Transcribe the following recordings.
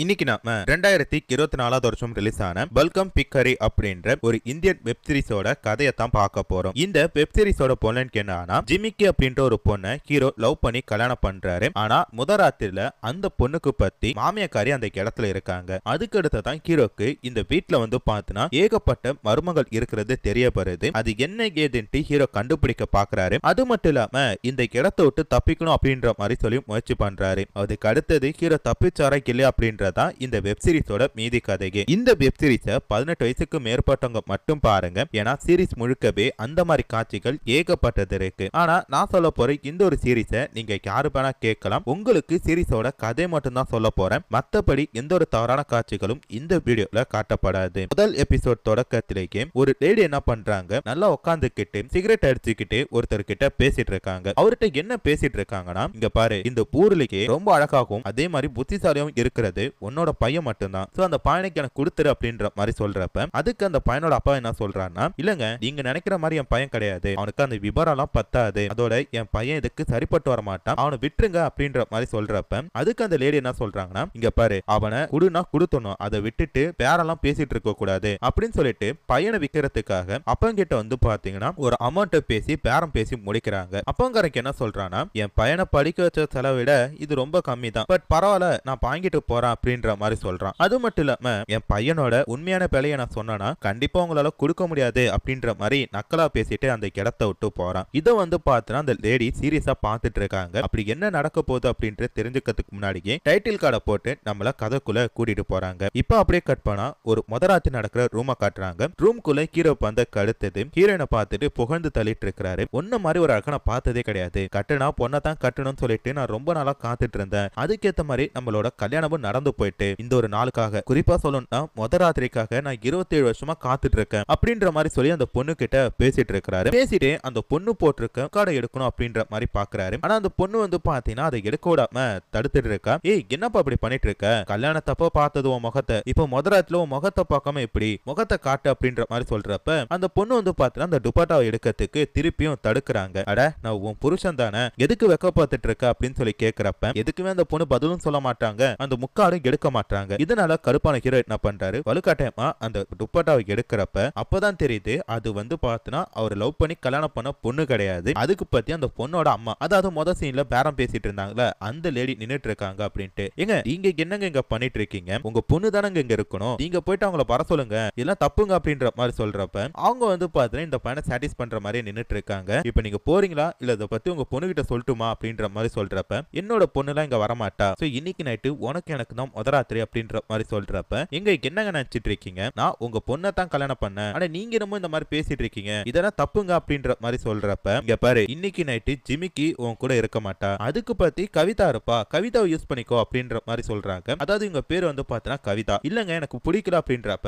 இன்னைக்கு நாம 2024 வருஷம் ரிலீஸ் ஆன வெல்கம் பிக்கரி அப்படின்ற ஒரு இந்தியன் வெப் சீரிஸோட கதையை தான் பார்க்க போறோம். இந்த வெப் சீரிஸோட பொண்ணு என்னன்னா ஜிமிக்கி அப்படின்ற ஒரு பொண்ணை ஹீரோ லவ் பண்ணி கல்யாணம் பண்றாரு. ஆனா முதராத்திரில அந்த பொண்ணுக்கு பத்தி மாமியாக்காரி அந்த இடத்துல இருக்காங்க. அதுக்கு அடுத்ததான் ஹீரோக்கு இந்த வீட்டுல வந்து பார்த்தனா ஏகப்பட்ட மர்மங்கள் இருக்கிறது தெரிய வருது. அது என்ன ஏதுன்ட்டு ஹீரோ கண்டுபிடிக்க பாக்குறாரு. அது மட்டும் இல்லாம இந்த இடத்தை விட்டு தப்பிக்கணும் அப்படின்ற மாதிரி சொல்லி முயற்சி பண்றாரு. அதுக்கு அடுத்தது ஹீரோ தப்பிச்சாரா இல்லையா அப்படின்ற இந்த வெப் சீரிஸோட மீதி கதையே. இந்த வெப் சீரிஸ 18 வயசுக்கு மேற்பட்டவங்க மட்டும் பாருங்க. ஏன்னா சீரிஸ் முழுக்கவே அந்த மாதிரி காட்சிகள் ஏகப்பட்டது இருக்கு. ஆனா நான் சொல்ல போற இந்த ஒரு சீரிஸ நீங்க யாரு வேணா கேட்கலாம். உங்களுக்கு சீரிஸோட கதை மட்டும் தான் சொல்ல போறேன். மத்தபடி எந்த ஒரு தவறான காட்சிகளும் இந்த வீடியோல காட்டப்படாது. முதல் எபிசோட் தொடக்கத்திலேயே ஒரு லேடி என்ன பண்றாங்க, நல்லா உட்காந்துக்கிட்டு சிகரெட் அடிச்சுக்கிட்டு ஒருத்தர் கிட்ட பேசிட்டு இருக்காங்க. அவர்கிட்ட என்ன பேசிட்டு இருக்காங்கன்னா, இங்க பாரு, இந்த ஊர்லயே ரொம்ப அழகாகவும் அதே மாதிரி புத்திசாலியும் இருக்கிறது உன்னோட பையன் மட்டும்தான். சோ அந்த பையனுக்கு எனக்கு கொடுத்துரு அப்படின்ற மாதிரி சொல்றப்ப அதுக்கு அந்த பையனோட அப்பா என்ன சொல்றாருன்னா, இல்லங்க நீங்க நினைக்கிற மாதிரி என் பையன் கிடையாது, அவனுக்கு அந்த விபரம் பத்தாது, அதோட என் பையன் இதுக்கு சரிப்பட்டு வர மாட்டான், அவனை விட்டுருங்க அப்படின்ற மாதிரி சொல்றப்ப அதுக்கு அந்த லேடி என்ன சொல்றாங்கன்னா, இங்க பாரு, அவனை குடுனா கொடுத்தணும், அதை விட்டுட்டு பேரெல்லாம் பேசிட்டு இருக்க கூடாது அப்படின்னு சொல்லிட்டு பையனை விற்கிறதுக்காக அப்பங்கிட்ட வந்து பாத்தீங்கன்னா ஒரு அமௌண்ட் பேசி பேரம் பேசி முடிக்கிறாங்க. அப்பங்காரக்கு என்ன சொல்றான்னா, என் பையனை படிக்க வச்ச செலவிட இது ரொம்ப கம்மி தான், பட் பரவாயில்ல நான் வாங்கிட்டு போறேன் அப்படின்ற மாதிரி சொல்றான். அது மட்டும் இல்லாம என் பையனோட உண்மையான விலையை நான் சொன்னா கண்டிப்பா உங்களால கொடுக்க முடியாது அப்படின்ற மாதிரி நக்கலா பேசிட்டு அந்த இடத்தை விட்டு போறான். இதை வந்து பார்த்தா அந்த லேடி சீரியஸா பார்த்துட்டு இருக்காங்க. அப்படி என்ன நடக்க போகுது அப்படின்ட்டு தெரிஞ்சுக்கிறதுக்கு முன்னாடியே டைட்டில் கார்டை போட்டு நம்மள கதைக்குள்ள கூட்டிட்டு போறாங்க. இப்ப அப்படியே கட் பண்ணா ஒரு முதராத்தி நடக்கிற ரூமை காட்டுறாங்க. ரூம்குள்ள ஹீரோ வந்து கடுத்தது ஹீரோனை பார்த்துட்டு புகழ்ந்து தள்ளிட்டு இருக்கிறாரு. ஒன்ன மாதிரி ஒரு அழகை நான் பார்த்ததே கிடையாது, கட்டுனா பொண்ணை தான் கட்டணும்னு சொல்லிட்டு நான் ரொம்ப நாளா காத்துட்டு இருந்தேன். அதுக்கேற்ற மாதிரி நம்மளோட கல்யாணமும் நடந்து போயிட்டு இந்த ஒரு நாளுக்காக, குறிப்பா சொல்லணும்னா முதராத்திரிக்காக நான் 27 வருஷமா காத்துட்டு இருக்கேன் அப்படின்ற மாதிரி சொல்லி அந்த பொண்ணு கிட்ட பேசிட்டு இருக்கிறாரு. பேசிட்டு அந்த பொண்ணு போட்டிருக்க கார்டை எடுக்கணும் அப்படின்ற மாதிரி பாக்குறாரு. ஆனா அந்த பொண்ணு வந்து பாத்தீங்கன்னா அதை எடுக்க விடாம தடுத்துட்டு இருக்கா. ஏய் என்னப்பா அப்படி பண்ணிட்டு இருக்க, கல்யாணத்தப்ப பார்த்தது உன் முகத்தை, இப்ப முதராத்திரில உன் முகத்தை பார்க்காம எப்படி முகத்தை காட்டு அப்படின்ற மாதிரி சொல்றப்ப அந்த பொண்ணு வந்து பாத்தீங்கன்னா அந்த துப்பட்டாவை எடுக்கிறதுக்கு திருப்பியும் தடுக்கிறாங்க. அட நான் உன் புருஷன் தானே, எதுக்கு வெக்க பார்த்துட்டு இருக்க அப்படின்னு சொல்லி கேட்கிறப்ப எதுக்குமே அந்த பொண்ணு பதிலும் சொல்ல மாட்டாங்க, அந்த முக்காடும் எடுக்க மாட்டாங்க. இதனால கருப்பான ஹீரோ என்ன பண்றாரு, வலுக்காட்டமா அந்த துப்பட்டாவை எடுக்கிறப்ப அப்பதான் தெரியுது அது வந்து பார்த்தனா அவர் லவ் பண்ணி கல்யாணம் பண்ண பொண்ணு கிடையாது, அதுக்கு பத்தி அந்த பொண்ணோட அம்மா, அதாவது முதல் சீன்ல பேரம் பேசிட்டு இருந்தாங்கல்ல அந்த லேடி நின்னுட்டு இருக்காங்க. அப்படின்ட்டு எங்க நீங்க என்னங்க இங்க பண்ணிட்டு இருக்கீங்க, உங்க பொண்ணு தானங்க இங்க இருக்கணும், நீங்க போயிட்டு அவங்கள வர சொல்லுங்க, இதெல்லாம் தப்புங்க அப்படின்ற மாதிரி சொல்றப்ப அவங்க வந்து பார்த்தா இந்த பையனை சாட்டிஸ் பண்ற மாதிரி நின்னுட்டு இருக்காங்க. இப்ப நீங்க போறீங்களா இல்ல இதை பத்தி உங்க பொண்ணு கிட்ட சொல்லட்டுமா அப்படின்ற மாதிரி சொல்றப்ப என்னோட பொண்ணு எல்லாம் இங்க வரமாட்டா, சோ இன்னைக்கு நைட்டு உனக்கு எனக்கு தான் முதராத்திரி அப்படின்ற மாதிரி சொல்றப்ப எங்க என்னங்க நினைச்சிட்டு இருக்கீங்க, நான் உங்க பொண்ணை தான் கல்யாணம் பண்ணேன், ஆனா நீங்க என்னமோ இந்த மாதிரி பேசிட்டு இருக்கீங்க, இதெல்லாம் தப்புங்க அப்படின்ற மாதிரி சொல்றப்ப இங்க பாரு, இன்னைக்கு நைட்டு ஜிமிக்கி உன் கூட இருக்க மாட்டா, அதுக்கு பத்தி கவிதா இருப்பா, கவிதாவை யூஸ் பண்ணிக்கோ அப்படின்ற மாதிரி சொல்றாங்க. அதாவது இவங்க பேர் வந்து பார்த்தனா கவிதா. இல்லங்க எனக்கு பிடிக்கல அப்படின்றப்ப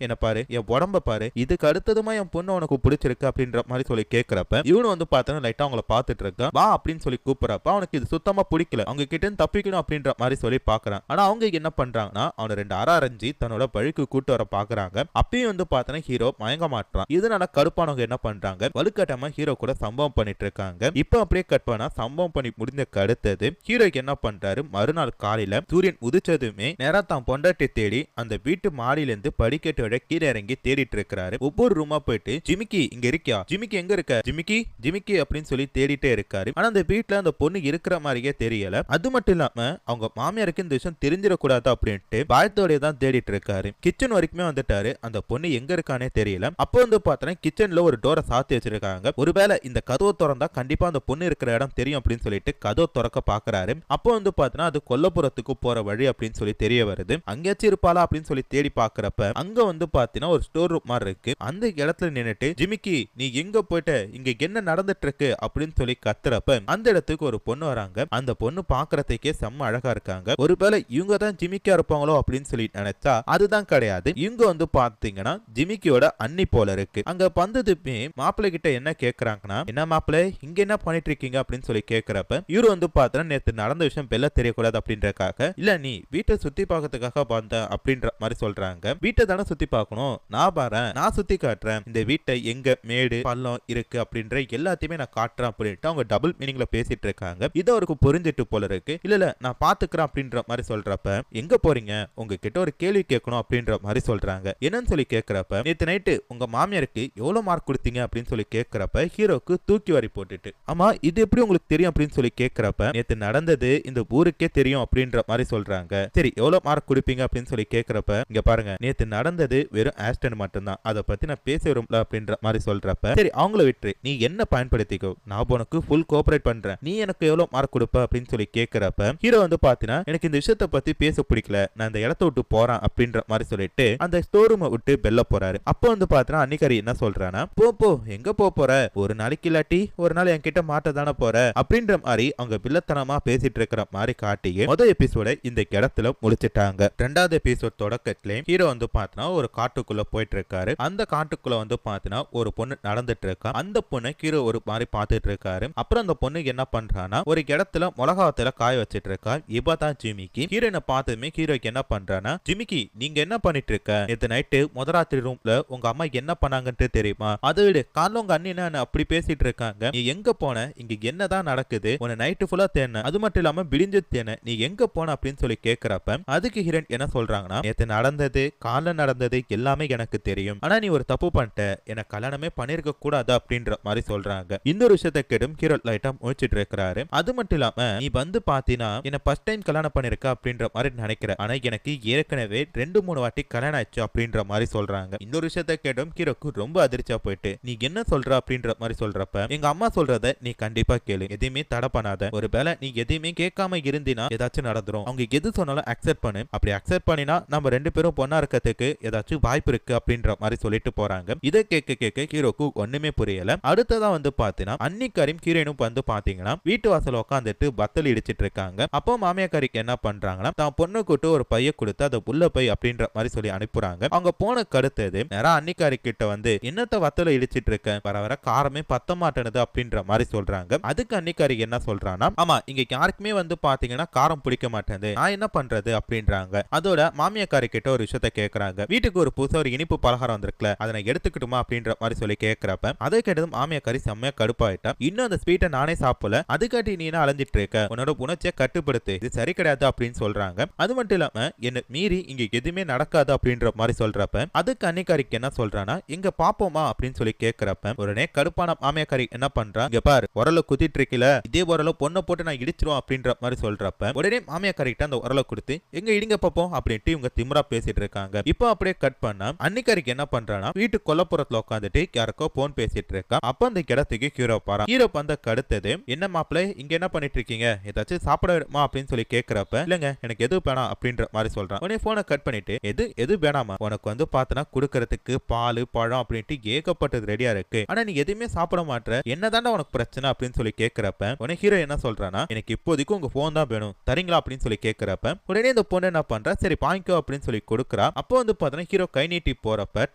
என்ன பாரு, என் உடம்ப பாரு, இதுக்கு அடுத்ததுமா என் பொண்ணு உனக்கு பிடிச்சிருக்கு அப்படின்ற மாதிரி சொல்லி கேட்கிறப்ப இவனு வந்து பார்த்தனா லைட்டா அவங்கள பார்த்துட்டு இருக்க, வா அப்படின்னு சொல்லி கூப்பிடுறப்ப அவனுக்கு இது சுத்தமா பிடிக்கல, அவங்க கிட்ட தப்பிக்கணும் அப்படின்ற மாதிரி சொல்லி பாக்குறான். ஆனா அவங்க என்ன பண்றாங்கன்னா அவனை 2 அரைஞ்சு தன்னோட பழிக்கு கூட்டு வர பாக்குறாங்க. அப்பயும் வந்து பார்த்தா ஹீரோ மயங்க மாட்டான். இதனால கடுப்பானவங்க என்ன பண்றாங்க, வலுக்கட்டாம ஹீரோ கூட சம்பவம் பண்ணிட்டு இருக்காங்க. இப்ப அப்படியே கட் பண்ணா சம்பவம் பண்ணி முடிஞ்ச அடுத்தது ஹீரோக்கு என்ன பண்றாரு, மறுநாள் காலையில சூரியன் உதிச்சதுமே நேரா தான் பொண்டாட்டி தேடி அந்த வீட்டு மாடியில இருந்து படிக்கட்டோட கீழே இறங்கி தேடிட்டு இருக்கிறாரு. ஒவ்வொரு ரூமா போயிட்டு ஜிமிக்கி இங்க இருக்கியா, ஜிமிக்கி எங்க இருக்க, ஜிமிக்கி ஜிமிக்கி அப்படின்னு சொல்லி தேடிட்டே இருக்காரு. ஆனா அந்த வீட்டுல அந்த பொண்ணு இருக்கிற மாதிரியே தெரியல. அது மட்டும் இல்லாம அவங்க மாமியாருக்கு இந்த விஷயம் தெரிஞ்சிடக்கூடாது அப்படின்ட்டு பயத்தோடய தான் தேடிட்டு இருக்காரு. கிச்சன் வரைக்குமே வந்துட்டாரு, அந்த பொண்ணு எங்க இருக்கானே தெரியல. அப்போ வந்து பார்த்தா கிச்சன்ல ஒரு டோரை சாத்தி வச்சிருக்காங்க. ஒருவேளை இந்த கதவை திறந்தா கண்டிப்பா அந்த பொண்ணு இருக்கிற இடம் தெரியும் அப்படின்னு சொல்லிட்டு கதவை திறக்க பாக்குறாரு. அப்போ வந்து பார்த்தா அது கொல்லப்புறத்துக்கு போற வழி அப்படின்னு சொல்லி தெரிய வருது. அங்கேயாச்சும் இருப்பாளா அப்படின்னு சொல்லி தேடி பாக்குறப்ப அங்க வந்து பாத்தீங்கன்னா ஒரு ஸ்டோர் ரூம் மாதிரி இருக்கு. அந்த இடத்துல நின்னுட்டு ஜிமிக்கி நீ எங்க போயிட்ட, இங்க என்ன நடந்துட்டு இருக்கு அப்படின்னு சொல்லி கத்துறப்ப அந்த இடத்துக்கு ஒரு பொண்ணு வராங்க. அந்த பொண்ணு பாக்குறதுக்கே செம்ம அழகா இருக்காங்க. ஒருவேளை இவங்க தான் ஜிமிக்கியா இருப்பாங்களோ அப்படின்னு சொல்லி நினைச்சா அதுதான் கிடையாது. இவங்க வந்து பாத்தீங்கன்னா ஜிமிக்கியோட அண்ணி போல இருக்கு. அங்க வந்ததுமே மாப்பிள்ளை கிட்ட என்ன கேக்குறாங்கன்னா, என்ன மாப்பிள்ளை இங்க என்ன பண்ணிட்டு இருக்கீங்க அப்படின்னு சொல்லி கேக்குறப்ப இவரு வந்து பார்த்தா நேத்து நடந்த விஷயம் பெல்ல தெரியக்கூடாது அப்படின்றக்காக, இல்ல நீ வீட்டை சுத்தி பார்க்கறதுக்காக வந்த அப்படின்ற மாதிரி சொல்றாங்க. வீட்டை தானே சுத்தி பார்க்கணும், நான் பாறேன், நான் சுத்தி காட்டுறேன், இந்த வீட்டை எங்க மேடு பள்ளம் இருக்கு அப்படின்ற எல்லாத்தையுமே நான் காட்டுறேன் அப்படின்ட்டு அவங்க டபுள் மீனிங்ல பேசிட்டு இருக்காங்க. இது அவருக்கு புரிஞ்சிட்டு போல இருக்கு. இல்ல நான் பாத்துக்கிறேன் அப்படின்ற மாதிரி சொல்றப்ப எங்க போறீங்க, உங்ககிட்ட ஒரு கேள்வி கேட்கணும் அப்படின்ற மாதிரி சொல்றாங்க. என்னன்னு சொல்லி கேட்கிறப்ப நேத்து நைட்டு உங்க மாமியாருக்கு எவ்வளவு மார்க் கொடுத்தீங்க அப்படின்னு சொல்லி கேட்கிறப்ப ஹீரோக்கு தூக்கி வாரி போட்டுட்டு, ஆமா இது எப்படி உங்களுக்கு தெரியும் அப்படின்னு சொல்லி கேட்கிறப்ப நேத்து நடந்தது இந்த ஊருக்கே தெரியும் அப்படின்ற மாதிரி சொல்றாங்க. சரி எவ்வளவு மார்க் கொடுப்பீங்க அப்படின்னு சொல்லி கேட்கிறப்ப இங்க பாருங்க நேத்து நடந்தது வெறும் ஆஸ்டன் மட்டும்தான், அதை பத்தி நான் பேச விரும்பல அப்படின்ற மாதிரி சொல்றப்ப சரி அவங்கள விட்டு நீ என்ன பயன்படுத்திக்கோ, நான் உனக்கு ஃபுல் கோஆபரேட் பண்றேன், நீ எனக்கு எவ்வளவு மார்க் கொடுப்ப அப்படின்னு சொல்லி கேட்கிறப்ப ஹீரோ வந்து பாத்தீங்கன்னா எனக்கு இந்த விஷயத்தை பத்தி பேச பிடிக்கல, நான் இந்த இடத்த விட்டு போறேன் அப்படின்ற மாதிரி சொல்லிட்டு அந்த ஸ்டோர் ரூமை விட்டு பெல்ல போறாரு. அப்போ வந்து பாத்தீங்கன்னா அன்னிக்காரி என்ன சொல்றானா, போ எங்க போற, ஒரு நாளைக்கு இல்லாட்டி ஒரு நாள் என்கிட்ட மாட்ட தானே போற அப்படின்ற மாதிரி அவங்க வில்லத்தனமா பேசிட்டு இருக்கிற மாதிரி காட்டி முதல் எபிசோட இந்த இடத்துல முடிச்சிட்டாங்க. ரெண்டாவது எபிசோட் தொடக்கத்திலே ஹீரோ வந்து பாத்தீங்கன்னா ஒரு காட்டுக்குள்ள போயிட்டு இருக்காரு. அந்த காட்டுக்குள்ள வந்து பாத்தீங்கன்னா ஒரு பொண்ணு நடந்துட்டு இருக்கா. அந்த பொண்ணு ஹீரோ ஒரு மாதிரி பாத்துட்டு இருக்காரு. அப்புறம் அந்த பொண்ணு என்ன பண்றானா ஒரு இடத்துல மிளகாத்துல காய வச்சிட்டு இருக்கா. இப்பதான் ஜிமிக்கி ஹீரோனை பார்த்ததுமே ஹீரோக்கு என்ன பண்றானா, ஜிமிக்கி நீங்க என்ன பண்ணிட்டு இருக்க, நேத்து நைட்டு முதராத்திரி ரூம்ல உங்க அம்மா என்ன பண்ணாங்கன்னு தெரியுமா, அதை விட காலைல உங்க அண்ணி என்ன அப்படி பேசிட்டு இருக்காங்க, நீ எங்க போன, இங்க என்னதான் நடக்குது, உன்னை நைட்டு ஃபுல்லா தேன, அது மட்டும் இல்லாம விடிஞ்சு தேன, நீ எங்க போன அப்படின்னு சொல்லி கேட்கிறப்ப அதுக்கு ஹீரோன் என்ன சொல்றாங்கன்னா, நேத்து நடந்தது காலைல நடந்தது எல்லாமே எனக்கு தெரியும், ஆனா நீ ஒரு தப்பு பண்ணிட்ட, எனக்கு கல்யாணமே பண்ணிருக்க கூடாது அப்படின்ற மாதிரி சொல்றாங்க. இந்த ஒரு விஷயத்தை கேட்டும் ஹீரோ லைட்டா முழிச்சிட்டு இருக்கிறாரு. அது மட்டும் இல்லாம நீ வந்து பாத்தீங்கன்னா என்ன ஃபர்ஸ்ட் டைம் கல்யாணம் பண்ணிருக்க அப்படின்ற மாதிரி நினைக்கிறேன், ஆனா எனக்கு ஏற்கனவே 2-3 வாட்டி கல்யாணம் ஆச்சு அப்படின்ற மாதிரி சொல்றாங்க. இந்த ஒரு விஷயத்தை கேட்டும் ஹீரோக்கு ரொம்ப அதிர்ச்சியா போயிட்டு, நீ என்ன சொல்ற அப்படின்ற மாதிரி சொல்றப்ப எங்க அம்மா சொல்றத நீ கண்டிப்பா கேளு, எதையுமே தடை பண்ணாத, ஒரு வேளை நீ எதையுமே கேட்காம இருந்தினா ஏதாச்சும் நடந்துரும், அவங்க எது சொன்னாலும் அக்செப்ட் பண்ணு, அப்படி அக்செப்ட் பண்ணினா நம்ம 2 பேரும் பொண்ணா இருக்கிறதுக்கு ஏதாச்சும் வாய்ப்பு இருக்கு அப்படின்ற மாதிரி சொல்லிட்டு போறாங்க. இதை கேட்க ஹீரோக்கு ஒண்ணுமே புரியல. அடுத்ததான் வந்து பாத்தீங்கன்னா அன்னிக்காரியும் ஹீரோனும் வந்து பாத்தீங்கன்னா வீட்டு வாசல் உட்காந்துட்டு பத்தல் இடிச்சிட்டு இருக்காங்க. அப்போ மாமியாக்காரிக்கு என்ன பண்றாங்கன்னா தான் பொண்ணு கூட்டு ஒரு பைய கொடுத்து அதை உள்ள பை அப்படின்ற மாதிரி சொல்லி அனுப்புறாங்க. அவங்க போன கடுத்தது நேரா அன்னிக்காரி கிட்ட வந்து என்னத்த வத்தல இடிச்சிட்டு இருக்க, வர காரமே பத்த மாட்டேனுது அப்படின்ற மாதிரி சொல்றாங்க. அதுக்கு அன்னிக்காரி என்ன சொல்றானா, ஆமா இங்க யாருக்குமே வந்து பாத்தீங்கன்னா காரம் பிடிக்க மாட்டேங்குது, நான் என்ன பண்றது அப்படின்றாங்க. அதோட மாமியாக்காரி கிட்ட ஒரு விஷயத்த கேக்குறாங்க, வீட்டுக்கு ஒரு புதுசா ஒரு இனிப்பு பலகாரம் வந்திருக்கல, அதை நான் எடுத்துக்கிட்டுமா அப்படின்ற மாதிரி சொல்லி கேட்கிறப்ப அதை கேட்டதும் மாமியாக்காரி செம்மையா கடுப்பாயிட்டா, இன்னும் அந்த ஸ்வீட்டை நானே சாப்பிடல, அதுக்காட்டி நீ என்ன அலைஞ்சிட்டு இருக்க, உன்னோட உணர்ச்சியை கட்டுப்படுத்து, இது சரி கிடையாது அப்படின்னு சொல்றாங்க. அது மட்டும் இல்லாம என்ன மீறி இங்க எதுவுமே நடக்காது அப்படின்ற மாதிரி சொல்றப்ப அதுக்கு அன்னிக்காரிக்கு என்ன சொல்றானா, இங்க பாப்போமா அப்படின்னு சொல்லி கேட்கிறப்ப உடனே கடுப்பான மாமியாக்காரி என்ன பண்றா, இங்க பாரு உரல குத்திட்டு இருக்கல, இதே உரல பொண்ணை போட்டு நான் இடிச்சிருவோம் அப்படின்ற மாதிரி சொல்றப்ப உடனே மாமியாக்காரி கிட்ட அந்த உரல கொடுத்து எங்க இடிங்க பாப்போம் அப்படின்ட்டு இவங்க திமிரா பேசிட்டு இருக்காங்க. இப்போ அப்படியே கட் பண்ணா அன்னிக்காரிக்கு என்ன பண்றானா வீட்டு கொல்லப்புறத்துல உட்காந்துட்டு யாருக்கோ போன் பேசிட்டு இருக்கா. அப்ப அந்த இடத்துக்கு ஹீரோ பாரா. ஹீரோ பந்த கடுத்தது, என்ன மாப்பிள்ளை இங்க என்ன பண்ணிட்டு இருக்கீங்க, ஏதாச்சும் சாப்பிட வேணுமா அப்படின்னு சொல்லி கேட்கிறப்ப இல்லங்க எனக்கு எது வேணாம் அப்படின்ற மாதிரி சொல்றான். உடனே போனை கட் பண்ணிட்டு எது வேணாமா, உனக்கு வந்து பார்த்தனா குடுக்கறதுக்கு பால் பழம் அப்படின்ட்டு ஏகப்பட்டது ரெடியா இருக்கு, ஆனா நீ எதுவுமே சாப்பிட மாட்டற, என்னதாண்டா உனக்கு பிரச்சனை அப்படின்னு சொல்லி கேட்கிறப்ப உடனே ஹீரோ என்ன சொல்றானா, எனக்கு இப்போதைக்கு உங்க போன் தான் வேணும் தரீங்களா அப்படின்னு சொல்லி கேட்கிறப்ப உடனே இந்த பொண்ணு என்ன பண்றா, சரி வாங்கிக்கோ அப்படின்னு சொல்லி கொடுக்குறா. அப்போ வந்து பார்த்தா ஹீரோ கை நீட்டி போறப்ப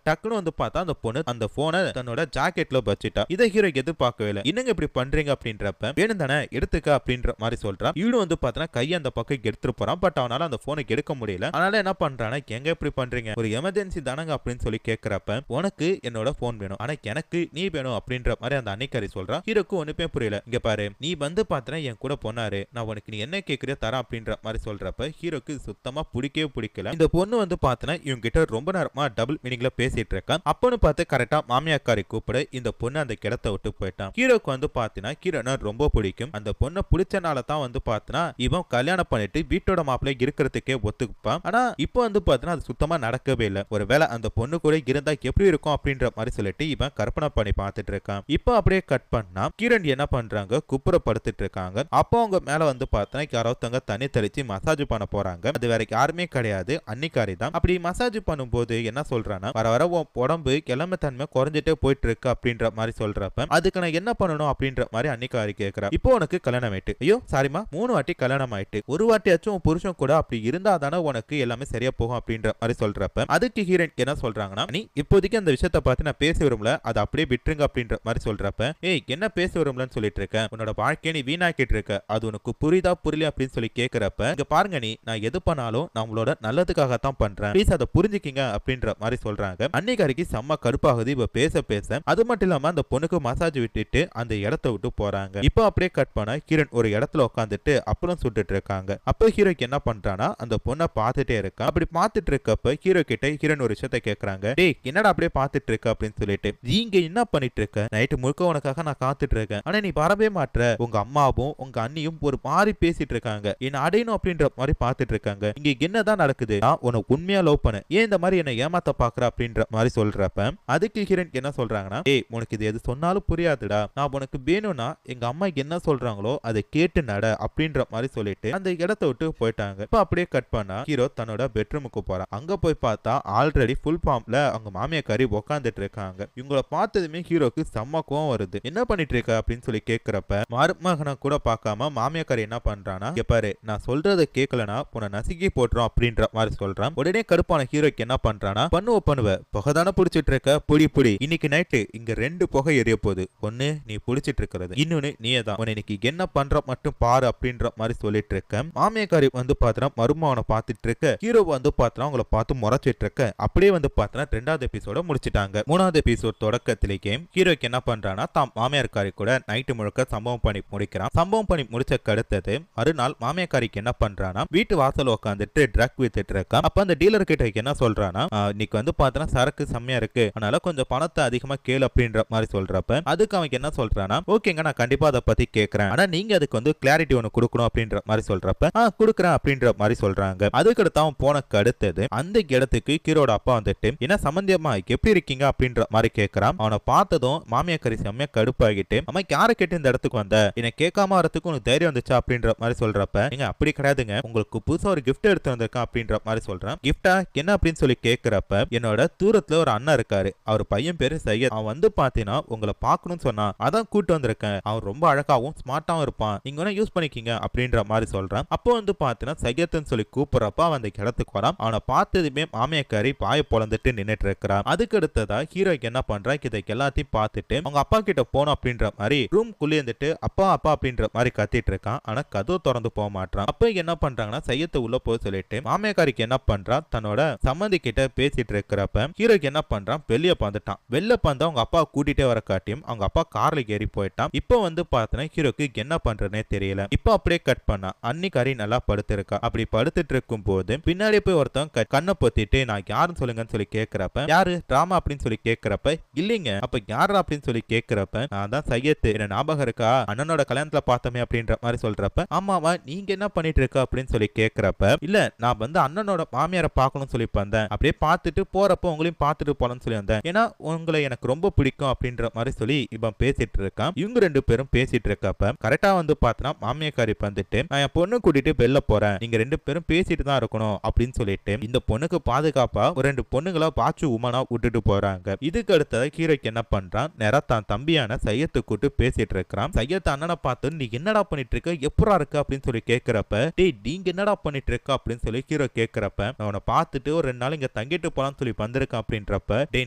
டக்குன்னு வந்து பார்த்தா அந்த பொண்ணு அந்த போனை தன்னோட ஜாக்கெட்ல வச்சுட்டா. இதை ஹீரோ எதிர்பார்க்கவே இல்லை. இன்னங்க இப்படி பண்றீங்க அப்படின்றப்ப வேணும் தானே எடுத்துக்க அப்படின்ற மாதிரி சொல்றான். இவனு வந்து பார்த்தா கையை அந்த பக்கம் எடுத்துட்டு போறான். பட் அவனால அந்த போனை எடுக்க முடியல. அதனால என்ன பண்றானா, எங்க இப்படி பண்றீங்க, ஒரு எமர்ஜென்சி தானங்க அப்படின்னு சொல்லி கேட்கிறப்ப உனக்கு என்னோட போன் வேணும், ஆனா எனக்கு நீ வேணும் அப்படின்ற மாதிரி அந்த அன்னிக்காரி சொல்றான். ஹீரோக்கு ஒண்ணுமே புரியல. இங்க பாரு நீ வந்து பார்த்தா என் கூட போனாரு, நான் உனக்கு நீ என்ன கேட்கறியோ தரேன் அப்படின்ற மாதிரி சொல்றப்ப ஹீரோக்கு சுத்தமா பிடிக்கவே பிடிக்கல. இந்த பொண்ணு வந்து பார்த்தா இவங்க கிட்ட ரொம்ப நேரமா டபுள் மீனிங்ல பேசிட்டு இருக்கான். அப்பன்னு பார்த்து கரெக்டா மாமியாக்காரி கூப்பிட இந்த பொண்ணு அந்த இடத்தை விட்டு போயிட்டான். ஹீரோக்கு வந்து பாத்தீங்கன்னா ஹீரோனா ரொம்ப பிடிக்கும். அந்த பொண்ணை பிடிச்சனால தான் வந்து பாத்தீங்கன்னா இவன் கல்யாணம் பண்ணிட்டு வீட்டோட மாப்பிள்ளை இருக்கிறதுக்கே ஒத்துக்குப்பான். ஆனா இப்போ வந்து பாத்தீங்கன்னா அது சுத்தமா நடக்கவே இல்லை. ஒருவேளை அந்த பொண்ணு கூட இருந்தா எப்படி இருக்கும் அப்படின்ற மாதிரி சொல்லிட்டு இவன் கற்பனை பண்ணி பார்த்துட்டு இருக்கான். இப்போ அப்படியே கட் பண்ணா கிரண் என்ன பண்றாங்க, குப்புறப்படுத்திட்டு இருக்காங்க. அப்போ அவங்க மேல வந்து பாத்தீங்கன்னா யாரோத்தவங்க தண்ணி தெளிச்சு மசாஜ் பண்ண போறாங்க. அது வேற யாருமே கிடையாது, அன்னிக்காரி தான். அப்படி மசாஜ் பண்ணும்போது என்ன சொல்றானா, வர வர உடம்பு கிளம்ப தன்மை குறைஞ்சிட்டே போயிட்டு இருக்கு அப்படின்ற மாதிரி சொல்றப்ப அதுக்கு நான் என்ன பண்ணணும் அப்படின்ற மாதிரி அன்னிக்காரி கேட்கிறா. இப்போ உனக்கு கல்யாணம் ஆயிட்டு, ஐயோ சாரிமா 3 வாட்டி கல்யாணம் ஆயிட்டு, ஒரு வாட்டியாச்சும் புருஷன் கூட அப்படி இருந்தா தானே உனக்கு எல்லாமே சரியா போகும் அப்படின்ற மாதிரி சொல்றப்ப அதுக்கு ஹீரோயின் என்ன சொல்றாங்கன்னா, நீ இப்போதைக்கு அந்த விஷயத்தை பார்த்து நான் பேச விரும்பல, அதை அப்படியே விட்டுருங்க அப்படின்ற மாதிரி சொல்றப்ப ஏய் என்ன பேச விரும்பலன்னு சொல்லிட்டு இருக்க, உன்னோட வாழ்க்கையை நீ வீணாக்கிட்டு இருக்க, அது உனக்கு புரியுதா புரியல அப்படின்னு சொல்லி கேட்கிறப்ப இங்க பாருங்க நீ நான் எது பண்ணாலும் நம்மளோட நல்லதுக்காகத்தான் பண்றேன், ப்ளீஸ் அதை புரிஞ்சுக்கிங்க அப்படின்ற மாதிரி சொல்றாங்க. அன்னிக்காரிக்கு செம்ம கடுப்பாகுது இவ பேச பேச. அது மட்டும் இல்லாம அந்த பொண்ணுக்கு மசாஜ் விட்டுட்டு அந்த இடத்தை விட்டு போறாங்க. இப்போ அப்படியே கட் பண்ண கிரண் ஒரு இடத்துல உட்காந்துட்டு அப்புறம் சுட்டுட்டு இருக்காங்க. அப்போ ஹீரோக்கு என்ன என்ன பண்றானா அந்த பொண்ணை பார்த்துட்டே இருக்கான். அப்படி பார்த்துட்டு இருக்கப்ப ஹீரோ கிட்ட ஹீரோன் ஒரு விஷயத்த கேக்குறாங்க. டேய் என்னடா அப்படியே பார்த்துட்டு இருக்க அப்படின்னு சொல்லிட்டு. நீங்க என்ன பண்ணிட்டு இருக்க? நைட்டு முழுக்க உனக்காக நான் காத்துட்டு இருக்கேன். ஆனா நீ வரவே மாட்ற. உங்க அம்மாவும் உங்க அண்ணியும் ஒரு மாதிரி பேசிட்டு இருக்காங்க. என்ன அடையணும் அப்படின்ற மாதிரி பார்த்துட்டு இருக்காங்க. இங்க என்னதான் நடக்குது? நான் உனக்கு உண்மையா லவ் பண்ண, ஏன் இந்த மாதிரி என்ன ஏமாத்த பாக்குற அப்படின்ற மாதிரி சொல்றப்ப அதுக்கு ஹீரோன் என்ன சொல்றாங்கன்னா, ஏய் உனக்கு இது எது சொன்னாலும் புரியாதுடா. நான் உனக்கு வேணும்னா எங்க அம்மா என்ன சொல்றாங்களோ அதை கேட்டு நட அப்படின்ற மாதிரி சொல்லிட்டு அந்த இடத்தை விட்டு போயிட்டாங்க. இப்ப அப்படியே கட் பண்ணா ஹீரோ தன்னோட பெட்ரூமுக்கு போறான். அங்க போய் பார்த்தா ஆல்ரெடி ஃபுல் ஃபார்ம்ல அவங்க மாமியாக்காரி உட்காந்துட்டு இருக்காங்க. இவங்கள பார்த்ததுமே ஹீரோக்கு செம்ம கோவம் வருது. என்ன பண்ணிட்டு இருக்க அப்படின்னு சொல்லி கேட்கிறப்ப மருமகனை கூட பார்க்காம மாமியாக்காரி என்ன பண்றானா, பாரு நான் சொல்றதை கேட்கலனா உன்னை நசுக்கி போட்டுரும் அப்படின்ற மாதிரி சொல்றான். உடனே கடுப்பான ஹீரோக்கு என்ன பண்றானா, பண்ணுவ புகைதானே பிடிச்சிட்டு இருக்க, புடி இன்னைக்கு நைட்டு இங்க 2 புகை எரிய போகுது. ஒன்னு நீ பிடிச்சிட்டு இருக்கிறது, இன்னொன்னு நீயே தான். உன்னை இன்னைக்கு என்ன பண்ற மட்டும் பாரு அப்படின்ற மாதிரி சொல்லிட்டு இருக்க. மாமியாக்காரி வந்து பாத்திரம் மருமகனை பார்த்துட்டு இருக்க. ஹீரோ வந்து பாத்திரம் அவங்கள பார்த்து முறைச்சிட்டு இருக்க. அப்படியே வந்து பாத்திரம் 2வது எபிசோட முடிச்சிட்டாங்க. 3வது எபிசோட் தொடக்கத்திலேயே ஹீரோக்கு என்ன பண்றானா, தாம் மாமியார்காரி கூட நைட்டு முழுக்க சம்பவம் பண்ணி முடிக்கிறான். சம்பவம் பண்ணி முடிச்ச அடுத்தது மறுநாள் மாமியாக்காரிக்கு என்ன பண்றானா, வீட்டு வாசல் உட்காந்துட்டு ட்ரக் வித்துட்டு இருக்கான். அப்ப அந்த டீலர் கிட்ட என்ன சொல்றானா, இன்னைக்கு வந்து பாத்திரம் சரக்கு செம்மையா இருக்கு, அதனால கொஞ்சம் பணத்தை அதிகமா கேளு அப்படின்ற மாதிரி சொல்றப்ப அதுக்கு அவன் என்ன சொல்றானா, ஓகேங்க நான் கண்டிப்பா அதை பத்தி கேட்கறேன், ஆனா நீங்க அதுக்கு வந்து கிளாரிட்டி ஒன்னு கொடுக்கணும் அப்படின்ற மாதிரி சொல்றப்ப கொடுக்குறேன் அப்படின்ற மாதிரி சொல்றாங்க. அதுக்கடுத்து அவன் போனக்கு அடுத்தது அந்த இடத்துக்கு ஹீரோட அப்பா வந்துட்டு என்ன சம்பந்தமா எப்படி இருக்கீங்க அப்படின்ற மாதிரி கேட்கறான். அவனை பார்த்ததும் மாமியாக்காரி செம்மையா கடுப்பாகிட்டு, அம்மா யாரை கேட்டு இந்த இடத்துக்கு வந்த, என்ன கேட்காம வரத்துக்கு உனக்கு தைரியம் வந்துச்சா அப்படின்ற மாதிரி சொல்றப்ப, நீங்க அப்படி கிடையாதுங்க, உங்களுக்கு புதுசா ஒரு கிஃப்ட் எடுத்து வந்திருக்கேன் அப்படின்ற மாதிரி சொல்றான். கிஃப்டா என்ன அப்படின்னு சொல்லி கேட்கிறப்ப, என்னோட தூரத்துல ஒரு அண்ணா இருக்காரு, அவர் பையன் பேரு சையத், அவன் வந்து பாத்தீங்கன்னா உங்களை பார்க்கணும்னு சொன்னா அதான் கூட்டு வந்திருக்கேன், அவன் ரொம்ப அழகாவும் ஸ்மார்ட்டாவும் இருப்பான், நீங்க வேணா யூஸ் பண்ணிக்கீங்க அப்படின்ற மாதிரி சொல்றான். அப்போ வந்து பாத்தீங்கன்னா சையத்னு சொல்லி கூப்பிடுறப்ப அவன் அந்த இடத்துக்கு வரான். அவனை பார்த்ததுமே மாமியாக்காரி பாய பொழந்துட்டு நின்னுட்டு இருக்கிறான். அதுக்கு அடுத்ததா ஹீரோ என்ன பண்றான், இதை எல்லாத்தையும் பார்த்துட்டு அவங்க அப்பா கிட்ட போனோம் அப்படின்ற மாதிரி ரூம் குள்ளே இருந்துட்டு அப்பா அப்பா அப்படின்ற மாதிரி கத்திட்டு இருக்கான். ஆனா கதவு திறந்து போக மாட்டான். அப்ப என்ன பண்றாங்கன்னா சையத்தை உள்ள போக சொல்லிட்டு மாமியாக்காரிக்கு என்ன பண்றான், தன்னோட சம்மந்தி கிட்ட பேசிட்டு இருக்கிறப்ப ஹீரோக்கு என்ன பண்றான், வெளியே பந்துட்டான். வெளில பந்து அவங்க அப்பா கூட்டிட்டே வர காட்டியும் அவங்க அப்பா கார்ல ஏறி போயிட்டான். இப்போ வந்து பார்த்தனா ஹீரோக்கு என்ன பண்றதுனே தெரியல. இப்போ அப்படியே கட் பண்ணா அன்னிக்காரி நல்லா படுத்திருக்கா. அப்படி படுத்துட்டு இருக்கும் போது பின்னாடி போய் ஒருத்தன் கண்ணை பொத்திட்டு நான் யாருன்னு சொல்லுங்கன்னு சொல்லி கேட்கிறப்ப, யாரு டிராமா அப்படின்னு சொல்லி கேட்கிறப்ப, இல்லைங்க அப்ப யாரா அப்படின்னு சொல்லி கேட்கிறப்ப, நான் தான் சையத், என்ன ஞாபகம் இருக்கா, அண்ணனோட கல்யாணத்துல பார்த்தோமே அப்படின்ற மாதிரி சொல்றப்ப, ஆமாவா நீங்க என்ன பண்ணிட்டு இருக்க அப்படின்னு சொல்லி கேட்கிறப்ப, இல்ல நான் வந்து அண்ணனோட மாமியாரை பார்க்கணும்னு சொல்லி வந்தேன், அப்படியே பார்த்துட்டு போறப்ப உங்களையும் பார்த்துட்டு போலன்னு சொல்லி வந்தேன், ஏன்னா உங்களை எனக்கு ரொம்ப பிடிக்கும் அப்படின்ற மாதிரி சொல்லி இவன் பேசிட்டு இருக்கான். இவங்க 2 பேரும் பேசிட்டு இருக்கப்ப கரெக்டா வந்து பார்த்தனா மாமியாக்காரி வந்துட்டு, நான் என் பொண்ணு கூட்டிட்டு வெளில போறேன், நீங்க 2 பேரும் பேசிட்டு தான் இருக்கணும் அப்படின்னு சொல்லிட்டு இந்த பொண்ணுக்கு பாதுகாப்பா ஒரு 2 பொண்ணுங்களா வாட்ச் உமனா விட்டுட்டு போறாங்க. இதுக்கு அடுத்தது ஹீரோக்கு என்ன பண்றான், நேரா தான் தம்பியான சையத்து கூட்டு பேசிட்டு இருக்கிறான். சையத் அண்ணனை பார்த்து நீ என்னடா பண்ணிட்டு இருக்க, எப்பரா இருக்க அப்படின்னு சொல்லி கேட்கிறப்ப, டேய் நீங்க என்னடா பண்ணிட்டு இருக்க அப்படின்னு சொல்லி ஹீரோ கேட்கிறப்ப, அவனை பார்த்துட்டு ஒரு 2 நாள் இங்க தங்கிட்டு போலான்னு சொல்லி வந்திருக்கான் அப்படின்றப்ப, டேய்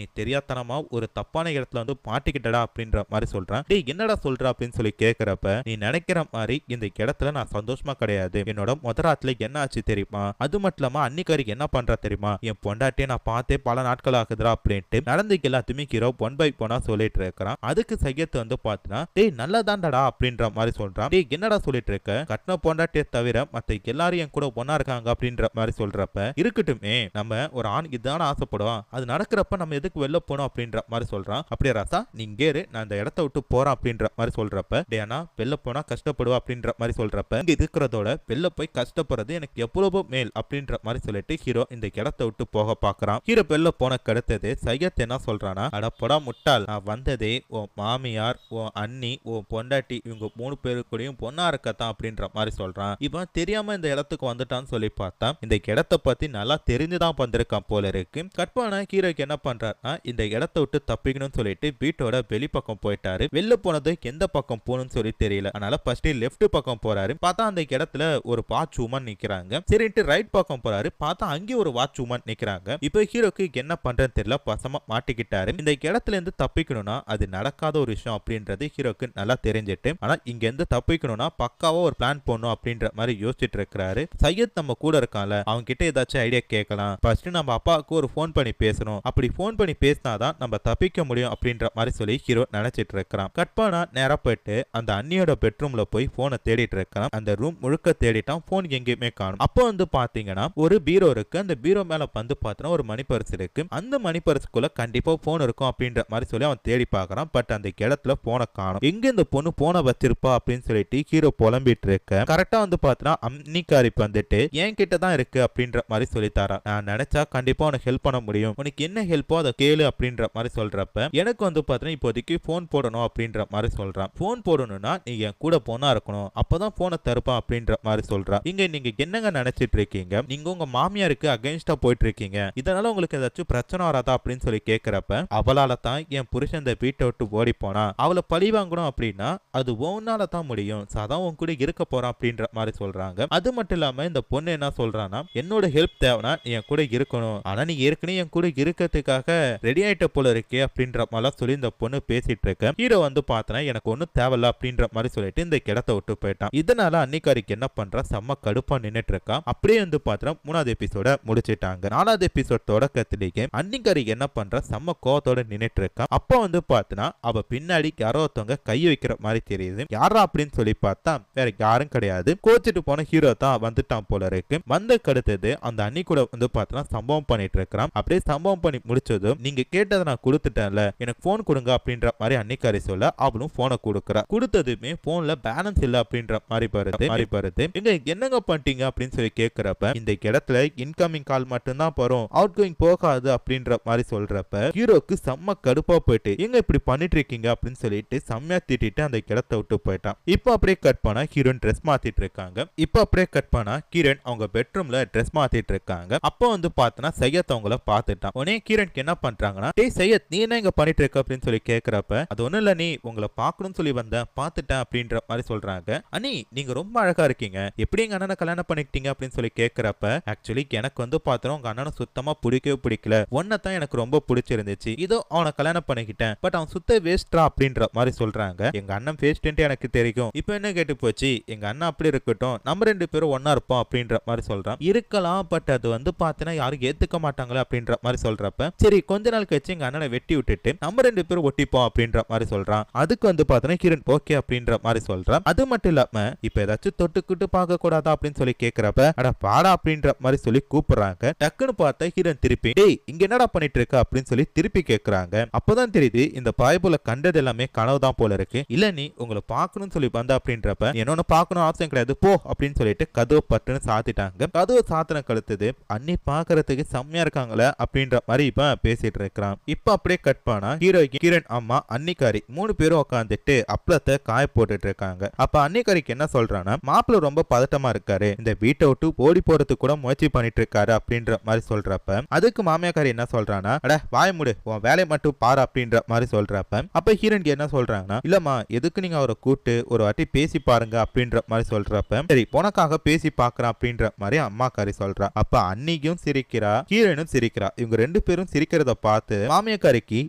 நீ தெரியாதனமா ஒரு தப்பான இடத்துல வந்து மாட்டிக்கிட்டடா அப்படின்ற மாதிரி சொல்றான். டேய் என்னடா சொல்ற அப்படின்னு சொல்லி கேட்கிறப்ப, நீ நினைக்கிற மாதிரி இந்த இடத்துல நான் சந்தோஷமா கிடையாது, என்னோட முதராத்துல என்ன ஆச்சு தெரியுமா, அது மட்டும் இல்லாம அன்னிக்காரி என்ன பண்றா தெரியுமா, என் பொண்டாட்டியை நான் பார்த்தே பல நாட்கள் ஆகுதுரா அப்படின்ட்டு நடந்துக்கு எல்லாத்தையுமே ஹீரோ 1 by 1 சொல்லிட்டு இருக்கிறான். அதுக்கு சையத்து வந்து பாத்தீங்கன்னா, டேய் நல்லதாண்டா அப்படின்ற மாதிரி சொல்றான். டேய் என்னடா சொல்லிட்டு இருக்க, கட்டின பொண்டாட்டியை தவிர மத்த எல்லாரும் என் கூட ஒன்னா இருக்காங்க அப்படின்ற மாதிரி சொல்றப்ப, இருக்கட்டுமே நம்ம ஒரு ஆண் இதுதான ஆசைப்படுவோம், அது நடக்கிறப்ப நம்ம எதுக்கு வெளில போனோம் அப்படின்ற மாதிரி சொல்றான். அப்படியே ராசா நீங்க நான் இந்த இடத்த விட்டு போறேன் அப்படின்ற மாதிரி சொல்றப்ப, டே ஆனா வெளில போனா கஷ்டப்படுவா அப்படின்ற மாதிரி சொல்றப்ப, இங்க இருக்கிறதோட வெளில போய் கஷ்டப்படுறது எனக்கு எவ்வளவோ மேல் அப்படின்ற மாதிரி சொல்லிட்டு ஹீரோ இந்த இடத்த விட்டு போக பாக்குறான். ஹீரோ வெளில போன அடுத்தது சையத் என்ன சொல்றானா, அடப்படா முட்டாள், நான் வந்ததே உன் மாமியார் உன் அண்ணி உன் பொண்டாட்டி இவங்க 3 பேரு கூடயும் பொண்ணா இருக்கத்தான் அப்படின்ற மாதிரி சொல்றான். இவன் தெரியாம இந்த இடத்துக்கு வந்துட்டான்னு சொல்லி பார்த்தா இந்த இடத்தை பத்தி நல்லா தெரிஞ்சுதான் வந்திருக்கான் போல இருக்கு. கட்பான ஹீரோக்கு என்ன பண்றாருன்னா, இந்த இடத்தை விட்டு தப்பிக்கணும்னு சொல்லிட்டு வீட்டோட வெளிப்பக்கம் போயிட்டாரு. வெளில போனது எந்த பக்கம் போகணும்னு சொல்லி தெரியல, அதனால ஃபர்ஸ்ட் லெஃப்ட் பக்கம் போறாரு. பார்த்தா அந்த இடத்துல ஒரு வாட்ச் உமன் நிக்கிறாங்க. சரின்ட்டு ரைட் பக்கம் போறாரு. பார்த்தா அங்கே ஒரு வாட்ச் உமன் நிக்கிறாங்க. இப்போ ஹீரோக்கு என்ன பண்றதுன்னு தெரியல, பசமா மாட்டிக்கிட்டாரு. இந்த இடத்துல இருந்து தப்பிக்கணும்னா அது நடக்காத ஒரு விஷயம் அப்படின்றது ஹீரோக்கு நல்லா தெரிஞ்சிட்டு, ஆனா இங்க இருந்து தப்பிக்கணும்னா பக்காவா ஒரு பிளான் போடணும் அப்படின்ற மாதிரி யோசிச்சுட்டு இருக்கிறாரு. சையத் நம்ம கூட இருக்கான்ல, அவங்க கிட்ட ஏதாச்சும் ஐடியா கேட்கலாம். ஃபர்ஸ்ட் நம்ம அப்பாவுக்கு ஒரு போன் பண்ணி பேசணும், அப்படி போன் பண்ணி பேசினாதான் நம்ம தப்பிக்க முடியும் அப்படின்ற மாதிரி சொல்லி ஹீரோ நினைச்சிட்டு இருக்கிறான். கட் பண்ணா நேரா போயிட்டு அந்த அண்ணியோட பெட்ரூம்ல போய் போனை தேடிட்டு இருக்கான். அந்த ரூம் முழுக்க தேடிட்டான், போன் எங்கேயுமே காணும். அப்போ வந்து பாத்தீங்கன்னா ஒரு பீரோ இருக்கு. அந்த பீரோ மேல வந்து பாத்தீங்கன்னா ஒரு மணி பர்ஸ் இருக்கு. அந்த மணி பர்ஸ்க்குள்ள கண்டிப்பா போன் இருக்கும் அப்படின்ற மாதிரி சொல்லி அவன் தேடி பாக்குறான். பட் அந்த இடத்துல போனை காணும். எங்க இந்த பொண்ணு போனை வச்சிருப்பா அப்படின்னு சொல்லிட்டு ஹீரோ புலம்பிட்டு இருக்க கரெக்டா வந்து பாத்தீங்கன்னா அன்னிக்காரி வந்துட்டு என் கிட்ட தான் இருக்கு அப்படின்ற மாதிரி சொல்லி தரா. நான் நினைச்சா கண்டிப்பா உனக்கு ஹெல்ப் பண்ண முடியும். உனக்கு என்ன ஹெல்ப்போ அதை கேளு அப்படின்ற மாதிரி சொல்றப்ப எனக்கு வந்து பாத்தீங்கன்னா இப்போதைக்கு போன் போடணும் அப்படின்ற மாதிரி சொல்றான். போன் போடணும்னா நீ என் கூட போனா இருக்கணும். அப்பதான் போனை தருப்பான் அப்படின்ற மாதிரி சொல்றா. இங்க நீங்க என்னங்க நினைச்சிட்டு இருக்கீங்க? நீங்க உங்க மாமியாருக்கு அகைன்ஸ்டா போயிட்டு இருக்கீங்க. இதனால உங்களுக்கு ஏதாச்சும் பிரச்சனை வராதா அப்படின்னு சொல்லி கேட்கிறப்ப அவளால தான் என் புருஷன் இந்த வீட்டை விட்டு ஓடி போனா. அவளை பழி வாங்கணும் அப்படின்னா அது உன்னால தான் முடியும். அதான் உன் கூட இருக்க போறான் அப்படின்ற மாதிரி சொல்றாங்க. அது மட்டும் இல்லாம இந்த பொண்ணு என்ன சொல்றான்னா என்னோட ஹெல்ப் தேவைனா என் கூட இருக்கணும். ஆனா நீ ஏற்கனவே என் கூட இருக்கிறதுக்காக ரெடி ஆயிட்ட போல இருக்கே அப்படின்ற மாதிரி சொல்லி இந்த பொண்ணு பேசிட்டு இருக்க. ஹீரோ வந்து பார்த்தனா எனக்கு ஒன்னும் தேவையில்ல அப்படின்ற மாதிரி சொல்லிட்டு இந்த இடத்தை விட்டு போயிட்டான். இதனால அன்னிக்காரிக்கு என்ன பண்றா செம்ம கடுப்பா நின்னுட்டு இருக்கா. அப்படியே வந்து பார்த்தா 3வது எபிசோட முடிச்சிட்டாங்க. 4வது எபிசோட் தொடக்கத்திலேயே அன்னிக்காரி என்ன பண்றா செம்ம கோவத்தோட நின்னுட்டு இருக்கா. அப்ப வந்து பார்த்தனா அவ பின்னாடி யாரோ ஒருத்தவங்க கை வைக்கிற மாதிரி தெரியுது. யாரா அப்படின்னு சொல்லி பார்த்தா வேற யாரும் கிடையாது. கோச்சிட்டு போன ஹீரோ தான் வந்துட்டான் போல இருக்கு. வந்த கடுத்தது அந்த அன்னி கூட வந்து பார்த்தனா சம்பவம் பண்ணிட்டு இருக்கிறான். அப்படியே சம்பவம் பண்ணி முடிச்சதும் நீங்க கேட்டதை நான் கொடுத்துட்டேன்ல எனக்கு போன் கொடுங்க அப்படின்ற மாதிரி அன்னிக்காரி சொல்ல அவளும் போனை கொடுக்குறா. கொடுத்ததுமே போன்ல பேலன்ஸ் இல்ல அப்படின்ற மாதிரி வருது. எங்க என்னங்க பண்ணிட்டீங்க அப்படின்னு சொல்லி கேட்கிறப்ப இந்த இடத்துல இன்கமிங் கால் மட்டும்தான் வரும், அவுட் கோயிங் போகாது அப்படின்ற மாதிரி சொல்றப்ப ஹீரோக்கு செம்ம கடுப்பா போயிட்டு எங்க இப்படி பண்ணிட்டு இருக்கீங்க அப்படின்னு சொல்லிட்டு செம்மையா திட்டிட்டு அந்த இடத்தை விட்டு போயிட்டான். இப்போ அப்படியே கட் பண்ணா ஹீரோயின் ட்ரெஸ் மாத்திட்டு இருக்காங்க. இப்போ அப்படியே கட் பண்ணா கிரண் அவங்க பெட்ரூம்ல ட்ரெஸ் மாத்திட்டு இருக்காங்க. அப்போ வந்து பார்த்தனா சையத் அவங்கள பார்த்துட்டான். உடனே கிரண்க்கு என்ன பண்றாங்கன்னா டேய் சையத் நீ என்ன இங்க பண்ணிட்டு இருக்க அப்படின்னு சொல்லி கேட்கிறப்ப அது ஒண்ணும் இல்ல நீ உங்களை பார்க்கணும்னு சொல்லி வந்தேன் பார்த்துட்டேன் அப்படின்ற மாதிரி சொல்றாங்க. அண்ணி நீங்க ரொம்ப அழகா இருக்கீங்க, எப்படி எங்க அண்ணனை கல்யாணம் பண்ணிக்கிட்டீங்க அப்படின்னு சொல்லி கேட்கிறப்ப ஆக்சுவலி எனக்கு வந்து பார்த்தோம் உங்க அண்ணனை சுத்தமா பிடிக்கவே பிடிக்கல, ஒன்ன தான் எனக்கு ரொம்ப பிடிச்சிருந்துச்சு, இதோ அவனை கல்யாணம் பண்ணிக்கிட்டேன், பட் அவன் சுத்த வேஸ்ட்ரா அப்படின்ற மாதிரி சொல்றாங்க. எங்க அண்ணன் வேஸ்ட்ன்ட்டு எனக்கு தெரியும், இப்போ என்ன கேட்டு போச்சு, எங்க அண்ணன் அப்படி இருக்கட்டும் நம்ம 2 பேரும் ஒன்னா இருப்போம் அப்படின்ற மாதிரி சொல்றான். இருக்கலாம் பட் அது வந்து பார்த்தீங்கன்னா யாரும் ஏத்துக்க மாட்டாங்களே அப்படின்ற மாதிரி சொல்றப்ப சரி கொஞ்ச நாள் கழிச்சு எங்க அண்ணனை வெட்டி விட்டுட்டு நம்ம 2 பேரும் ஒட்டிப்போம் அப்படின்ற மாதிரி சொல்றான். அதுக்கு வந்து பார்த்தீங்கன்னா கிரண் ஓகே அப்படின்ற மாதிரி சொல்றான். அது மட்டும் இல்லாம இப்ப ஏதாச்சும் தொட்டுக்கிட்டு பார்க்க கூடாதா அப்படின்னு சொல்லி கேட்கிறப்ப அட பாடா அப்படின்ற மாதிரி சொல்லி கூப்பிடுறாங்க. டக்குன்னு பார்த்தா கிரண் திருப்பி டேய் இங்க என்னடா பண்ணிட்டு இருக்க அப்படின்னு சொல்லி திருப்பி கேட்கறாங்க. அப்பதான் தெரியுது இந்த பாய்புல கண்டது எல்லாமே கனவுதான் போல இருக்கு. இல்ல நீ உங்களை பார்க்கணும்னு சொல்லி வந்த அப்படின்றப்ப என்னொன்னு பார்க்கணும் அவசியம் கிடையாது போ அப்படின்னு சொல்லிட்டு கதவை பட்டுன்னு சாத்திட்டாங்க. கதவை சாத்தின கழுத்துது அன்னி பாக்குறதுக்கு செம்மையா இருக்காங்களே அப்படின்ற மாதிரி இப்ப பேசிட்டு இருக்கிறான். இப்ப அப்படியே கட் பண்ணா ஹீரோய்க்கு கிரண் அம்மா அன்னிக்காரி 3 பேரும் உட்காந்துட்டு அப்பளத்தை காய போட்டுட்டு இருக்காங்க. அப்ப அன்னிக்காரிக்கு என்ன சொல்றான்னா மாப்பிள்ள ரொம்ப பதட்டமா இருக்காரு, இந்த வீட்டை விட்டு ஓடி போறதுக்கு கூட முயற்சி பண்ணிட்டு இருக்காரு அப்படின்ற மாதிரி சொல்றப்ப அதுக்கு மாமியாக்காரி என்ன சொல்றானா அட வாய முடு உன் வேலையை மட்டும் பாரு அப்படின்ற மாதிரி சொல்றப்ப அப்ப ஹீரோன் என்ன சொல்றாங்கன்னா இல்லம்மா எதுக்கு நீங்க அவரை கூட்டு ஒரு வாட்டி பேசி பாருங்க அப்படின்ற மாதிரி சொல்றப்ப சரி உனக்காக பேசி பாக்குறான் அப்படின்ற மாதிரி அம்மாக்காரி சொல்றா. அப்ப அன்னிக்கும் சிரிக்கிறா ஹீரோனும் சிரிக்கிறா. இவங்க 2 பேரும் சிரிக்கிறத பார்த்து மாமியாக்காரிக்கு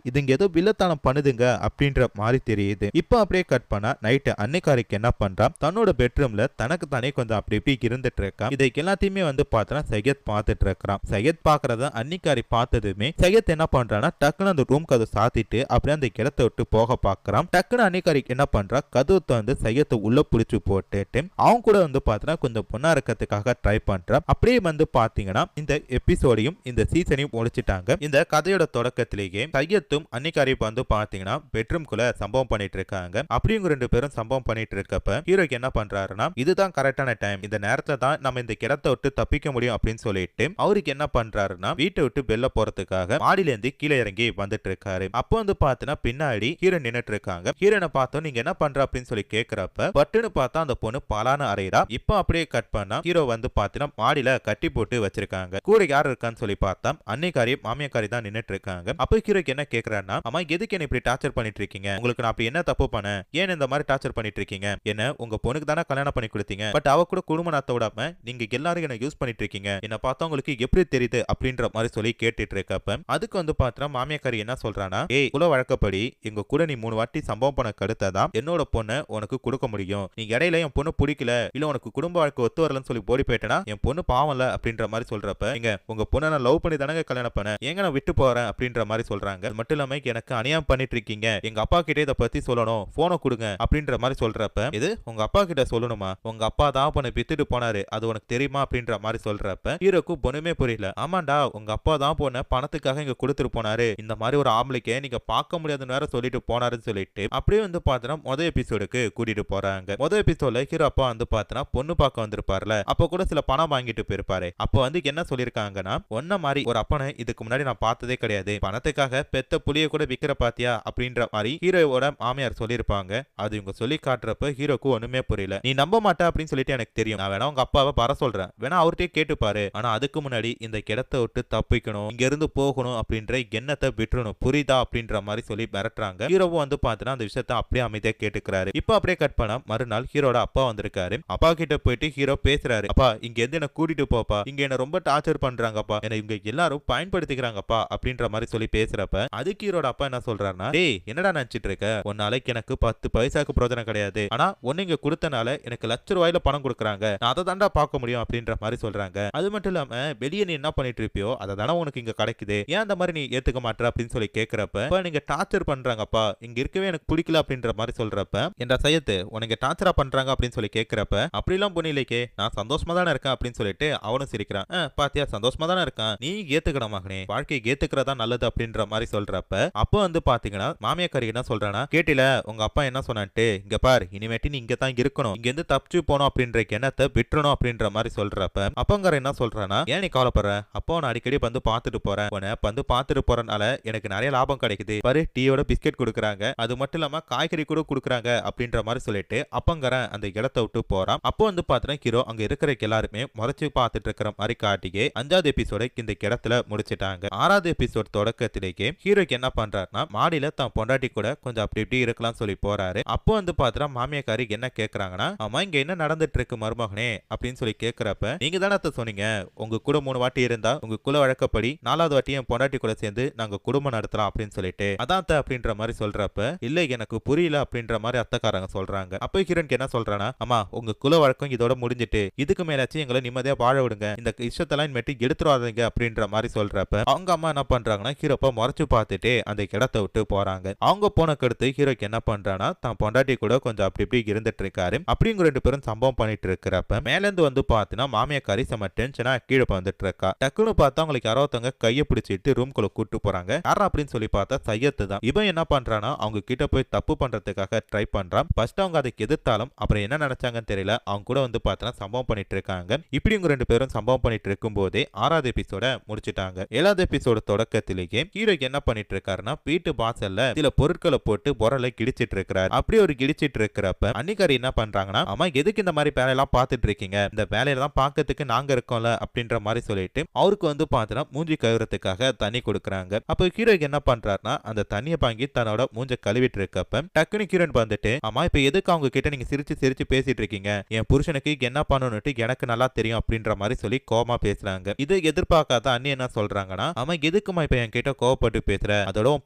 இதுங்க ஏதோ வில்லத்தனம் பண்ணுதுங்க அப்படின்ற மாதிரி தெரியுது. இப்ப அப்படியே கட் பண்ணா நைட்டு அன்னிக்காரிக்கு என்ன பண்றா தன்னோட பெட்ரூம்ல தனக்கு தானே கொஞ்சம் அப்படி இப்படி இருந்துட்டு இருக்கா. இதை எல்லாத்தையுமே வந்து பார்த்தா சையத் பார்த்துட்டு இருக்கிறான். சையத் பாக்குறத அன்னிக்காரி பார்த்ததுமே சையத் என்ன பண்றான்னா டக்குன்னு அந்த ரூம் கதவு சாத்திட்டு அப்படியே அந்த இடத்தை விட்டு போக பாக்குறான். டக்குன்னு அன்னிக்காரிக்கு என்ன பண்றா கதவு வந்து சையத்தை உள்ள புடிச்சு போட்டுட்டு அவங்க கூட வந்து பார்த்தா கொஞ்சம் பொண்ணா இருக்கிறதுக்காக ட்ரை பண்றா. அப்படியே வந்து பாத்தீங்கன்னா இந்த எபிசோடையும் இந்த சீசனையும் முடிச்சிட்டாங்க. இந்த கதையோட தொடக்கத்திலேயே சையத்தும் அன்னிக்காரியும் வந்து பாத்தீங்கன்னா பெட்ரூம்குள்ள சம்பவம் பண்ணிட்டு இருக்காங்க. அப்படியும் 2 பேரும் சம்பவம் பண்ணிட்டு இருக்கப்ப ஹீரோக்கு என்ன பண்றாருன்னா இதுதான் கரெக்டான டைம், இந்த நேரத்துல தான் நம்ம இந்த இடத்தை விட்டு தப்பிக்க முடியும் அப்படின்னு சொல்லிட்டு அவருக்கு என்ன பண்றாருன்னா வீட்டை விட்டு வெளில போறதுக்காக மாடியில இருந்து கீழே இறங்கி வந்துட்டு இருக்காரு. அப்போ வந்து பாத்தீங்கன்னா பின்னாடி ஹீரோ நின்னுட்டு இருக்காங்க. ஹீரோனை பார்த்தோம் நீங்க என்ன பண்ற அப்படின்னு சொல்லி கேட்கிறப்ப பட்டுன்னு பார்த்தா அந்த பொண்ணு பாலான அறையிறா. இப்போ அப்படியே கட் பண்ணா ஹீரோ வந்து பாத்தீங்கன்னா மாடியில கட்டி போட்டு வச்சிருக்காங்க. கூட யார் இருக்கான்னு சொல்லி பார்த்தா அன்னிக்காரி மாமியாக்காரி தான் நின்னுட்டு இருக்காங்க. அப்போ ஹீரோக்கு என்ன கேக்குறாருன்னா அம்மா எதுக்கு என்ன இப்படி டார்ச்சர் பண்ணிட்டு இருக்கீங்க, உங்களுக்கு நான் அப்படி என்ன தப்பு பண்ண ஏன் இந்த மாதிரி டார்ச்சர் பண்ணிட்டு இருக்கீங்க, என்ன உங்க பொண்ணுக்கு தானே கல்யாணம் பண்ணி கொடுத்தீங்க, பட் அவ கூட குடும்ப நாத்த விடாம நீங்க எல்லாரும் என்ன யூஸ் பண்ணிட்டு இருக்கீங்க, என்ன பார்த்தா உங்களுக்கு எப்படி தெரியுது அப்படின்ற மாதிரி சொல்லி கேட்டுட்டு இருக்கப்ப அதுக்கு வந்து பார்த்தா மாமியாக்காரி என்ன சொல்றானா ஏய் குல வழக்கப்படி எங்க கூட நீ 3 வாட்டி சம்பவம் பண்ண கடுத்ததான் என்னோட பொண்ணை உனக்கு கொடுக்க முடியும், நீ இடையில என் பொண்ணு பிடிக்கல இல்ல உனக்கு குடும்ப வாழ்க்கை ஒத்து வரலன்னு சொல்லி போடி போயிட்டேனா என் பொண்ணு பாவம்ல அப்படின்ற மாதிரி சொல்றப்ப நீங்க உங்க பொண்ணை நான் லவ் பண்ணி தானங்க கல்யாணம் பண்ண எங்க நான் விட்டு போறேன் அப்படின்ற மாதிரி சொல்றாங்க. அது மட்டும் இல்லாம எனக்கு அநியாயம் பண்ணிட்டு இருக்கீங்க, எங்க அப்பா கிட்டே இதை பத்தி சொல்லணும் போனை கொடுங்க அப்படின்ற மாதிரி சொல்றப்ப இது உங்க அப்பா கிட்ட சொல்லணுமா, உங்க அப்பா தான் பண்ண பித்து கொடுத்துட்டு போனாரு, அது உனக்கு தெரியுமா அப்படின்ற மாதிரி சொல்றப்ப ஹீரோக்கு ஒண்ணுமே புரியல. ஆமாண்டா, உங்க அப்பா தான் போன பணத்துக்காக இங்க கொடுத்துட்டு போனாரு, இந்த மாதிரி ஒரு ஆம்பளைக்கே நீங்க பார்க்க முடியாதுன்னு வேற சொல்லிட்டு போனாருன்னு சொல்லிட்டு அப்படியே வந்து பாத்தீங்கன்னா முதல் எபிசோடுக்கு கூட்டிட்டு போறாங்க. முதல் எபிசோட்ல ஹீரோ அப்பா வந்து பாத்தீங்கன்னா பொண்ணு பார்க்க வந்திருப்பார்ல, அப்ப கூட சில பணம் வாங்கிட்டு போயிருப்பாரு. அப்ப வந்து என்ன சொல்லிருக்காங்கன்னா, ஒன்ன மாதிரி ஒரு அப்பனை இதுக்கு முன்னாடி நான் பார்த்ததே கிடையாது, பணத்துக்காக பெத்த புளிய கூட விக்கிற பாத்தியா அப்படின்ற மாதிரி ஹீரோவோட மாமியார் சொல்லிருப்பாங்க. அது இவங்க சொல்லி காட்டுறப்ப ஹீரோக்கு ஒண்ணுமே புரியல. நீ நம்ப மாட்டா அப்படின்னு சொல்லிட்டு எனக்கு தெரியும், நான் வேணா உங்க அப்பாவை வர சொல்றேன், வேணா அவர்கிட்டயே கேட்டுப்பாரு, ஆனா அதுக்கு முன்னாடி இந்த கிடத்தை விட்டு தப்பிக்கணும், இங்க இருந்து போகணும் அப்படின்ற எண்ணத்தை விட்டுறணும், புரியுதா அப்படின்ற மாதிரி சொல்லி மிரட்டுறாங்க. ஹீரோவும் வந்து பாத்தீங்கன்னா அந்த விஷயத்த அப்படியே அமைதியா கேட்டுக்கிறாரு. இப்ப அப்படியே கட் பண்ணா மறுநாள் ஹீரோட அப்பா வந்திருக்காரு. அப்பா கிட்ட போயிட்டு ஹீரோ பேசுறாரு, அப்பா இங்க இருந்து என்ன கூட்டிட்டு போப்பா, இங்க என்ன ரொம்ப டார்ச்சர் பண்றாங்கப்பா, என்ன இவங்க எல்லாரும் பயன்படுத்திக்கிறாங்கப்பா அப்படின்ற மாதிரி சொல்லி பேசுறப்ப அதுக்கு ஹீரோட அப்பா என்ன சொல்றாருன்னா, டேய் என்னடா நினைச்சிட்டு இருக்க, ஒரு நாளைக்கு எனக்கு 10 பைசாக்கு பிரோஜனம் கிடையாது, ஆனா ஒன்னு இங்க கொடுத்தனால எனக்கு ₹1,00,000 பணம் கொடுக்குறாங்க, நான் அதை தாண்டா பார்க்க முடியும் அப்படின்ற மாதிரி சொல்றாங்க. அது மட்டும் இல்லாம வெளியே நீ என்ன பண்ணிட்டு இருப்பியோ அதை தானே உனக்கு இங்க கிடைக்குது, ஏன் அந்த மாதிரி நீ ஏத்துக்க மாட்டேற அப்படின்னு சொல்லி கேட்கிறப்ப நீங்க டார்ச்சர் பண்றாங்கப்பா, இங்க இருக்கவே எனக்கு பிடிக்கல அப்படின்ற மாதிரி சொல்றப்ப என்ற சையத்து உனக்கு டார்ச்சரா பண்றாங்க அப்படின்னு சொல்லி கேட்கிறப்ப அப்படிலாம் புனிலைக்கே நான் சந்தோஷமா தானே இருக்கேன் அப்படின்னு சொல்லிட்டு அவனும் சிரிக்கிறான். பாத்தியா சந்தோஷமா தானே இருக்கான், நீ ஏத்துக்கணும் மகனே, வாழ்க்கையை ஏத்துக்கிறதா நல்லது அப்படின்ற மாதிரி சொல்றப்ப அப்போ வந்து பாத்தீங்கன்னா மாமியாக்காரி என்ன சொல்றானா, கேட்டில உங்க அப்பா என்ன சொன்னான்ட்டு, இங்க பார் இனிமேட்டு நீ இங்க தான் இருக்கணும், இங்க இருந்து தப்பிச்சு போனோம் அப்படின்ற எண்ணத்தை விட்டுறணும் அப்படின்ற மாதிரி சொல்றப்ப அப்பங்கார என்ன சொல்றானா, ஏன் நீ கவலைப்படுற, அப்போ நான் அடிக்கடி வந்து பாத்துட்டு போறேன், உன வந்து பாத்துட்டு போறனால எனக்கு நிறைய லாபம் கிடைக்குது பாரு, டீயோட பிஸ்கெட் கொடுக்குறாங்க, அது மட்டும் இல்லாம காய்கறி கூட கொடுக்குறாங்க அப்படின்ற மாதிரி சொல்லிட்டு அப்பங்காரன் அந்த இடத்தை விட்டு போறான். அப்போ வந்து பாத்தீங்கன்னா ஹீரோ அங்க இருக்கிற எல்லாருமே முறைச்சு பார்த்துட்டு இருக்கிற மாதிரி காட்டியே 5வது எபிசோட இந்த இடத்துல முடிச்சிட்டாங்க. 6வது எபிசோட் தொடக்கத்திலேயே ஹீரோக்கு என்ன பண்றாருன்னா, மாடியில தான் பொண்டாட்டி கூட கொஞ்சம் அப்படி இப்படி இருக்கலாம் சொல்லி போறாரு. அப்போ வந்து பாத்தீங்கன்னா மாமியாக்காரி என்ன கேக்குறாங்கன்னா, ஆமா இங்க என்ன நடந்துட்டு இருக்கு மருமகனே அப்படின்னு சொல்லி கேக்குறப்ப, நீங்க தானே சொன்னீங்க உங்க கூட 3 வாட்டி இருந்தா உங்க குல வழக்கப்படி 4வது வாட்டி என் பொண்டாட்டி கூட சேர்ந்து நாங்க குடும்பம் நடத்தலாம் அப்படின்னு சொல்லிட்டு அதான் அப்படின்ற மாதிரி சொல்றப்ப, இல்ல எனக்கு புரியல அப்படின்ற மாதிரி அத்தக்காரங்க சொல்றாங்க. அப்போ ஹீரோனுக்கு என்ன சொல்றானா, ஆமா உங்க குல வழக்கம் இதோட முடிஞ்சிட்டு இதுக்கு மேலாச்சும் எங்களை நிம்மதியா வாழ விடுங்க, இந்த இஷ்டத்தெல்லாம் இனிமேட்டு எடுத்துறாதீங்க அப்படின்ற மாதிரி சொல்றப்ப அவங்க அம்மா என்ன பண்றாங்கன்னா ஹீரோப்ப முறைச்சு பார்த்துட்டு அந்த இடத்தை விட்டு போறாங்க. அவங்க போனக்கடுத்து ஹீரோக்கு என்ன பண்றானா, தான் பொண்டாட்டி கூட கொஞ்சம் அப்படி இப்படி இருந்துட்டு இருக்காரு. அப்படிங்க 2 பேரும் சம்பவம் பண்ணிட்டு இருக்கிறப்ப மேல இருந்து வந்து பாத்தீங்கன்னா மாமியாக்காரி செம டென்ஷனா கீழே வந்துட்டு இருக்கா. டக்குன்னு பார்த்தா அவங்களுக்கு யாரோ ஒருத்தவங்க கையை பிடிச்சிட்டு ரூம்குள்ள கூட்டு போறாங்க. யாரா அப்படின்னு சொல்லி பார்த்தா சையத்து தான். இவன் என்ன பண்றானா, அவங்க கிட்ட போய் தப்பு பண்றதுக்காக ட்ரை பண்றான். ஃபர்ஸ்ட் அவங்க அதுக்கு எதிர்த்தாலும் அப்புறம் என்ன நினைச்சாங்கன்னு தெரியல, அவங்க கூட வந்து பார்த்தா சம்பவம் பண்ணிட்டு இருக்காங்க. இப்படி இவங்க 2 பேரும் சம்பவம் பண்ணிட்டு இருக்கும் போதே 6வது எபிசோட முடிச்சிட்டாங்க. 7வது எபிசோட தொடக்கத்திலேயே ஹீரோ என்ன பண்ணிட்டு இருக்காருன்னா, வீட்டு வாசல்ல சில பொருட்களை போட்டு பொருளை கிடிச்சிட்டு இருக்கிறார். அப்படி ஒரு கிடிச்சிட்டு இருக்கிறப்ப அன்னிக்காரி என்ன பண்றாங்கன்னா, ஆமா எதுக்கு இந்த மாதிரி வேலையெல்லாம் பார்த்துட்டு இருக்கீங்க, இந்த வேலையெல்லாம் பார்க்கறதுக்கு நாங்க இருக்கோம்ல அப்படின்ற மாதிரி சொல்லிட்டு அவருக்கு வந்து பார்த்தா மூஞ்சி கழுவுறதுக்காக தண்ணி கொடுக்குறாங்க. அப்போ ஹீரோ என்ன பண்றாருன்னா, அந்த தண்ணியை வாங்கி தன்னோட மூஞ்ச கழுவிட்டு இருக்கப்ப டக்குனு ஹீரோன் வந்துட்டு, ஆமா இப்ப எதுக்கு அவங்க கிட்ட நீங்க சிரிச்சு சிரிச்சு பேசிட்டு இருக்கீங்க, என் புருஷனுக்கு என்ன பண்ணணும்னு எனக்கு நல்லா தெரியும் அப்படின்ற மாதிரி சொல்லி கோவமா பேசுறாங்க. இதை எதிர்பார்க்காத அண்ணி என்ன சொல்றாங்கன்னா, ஆமா எதுக்குமா இப்ப என் கிட்ட கோவப்பட்டு பேசுற, அதோட உன்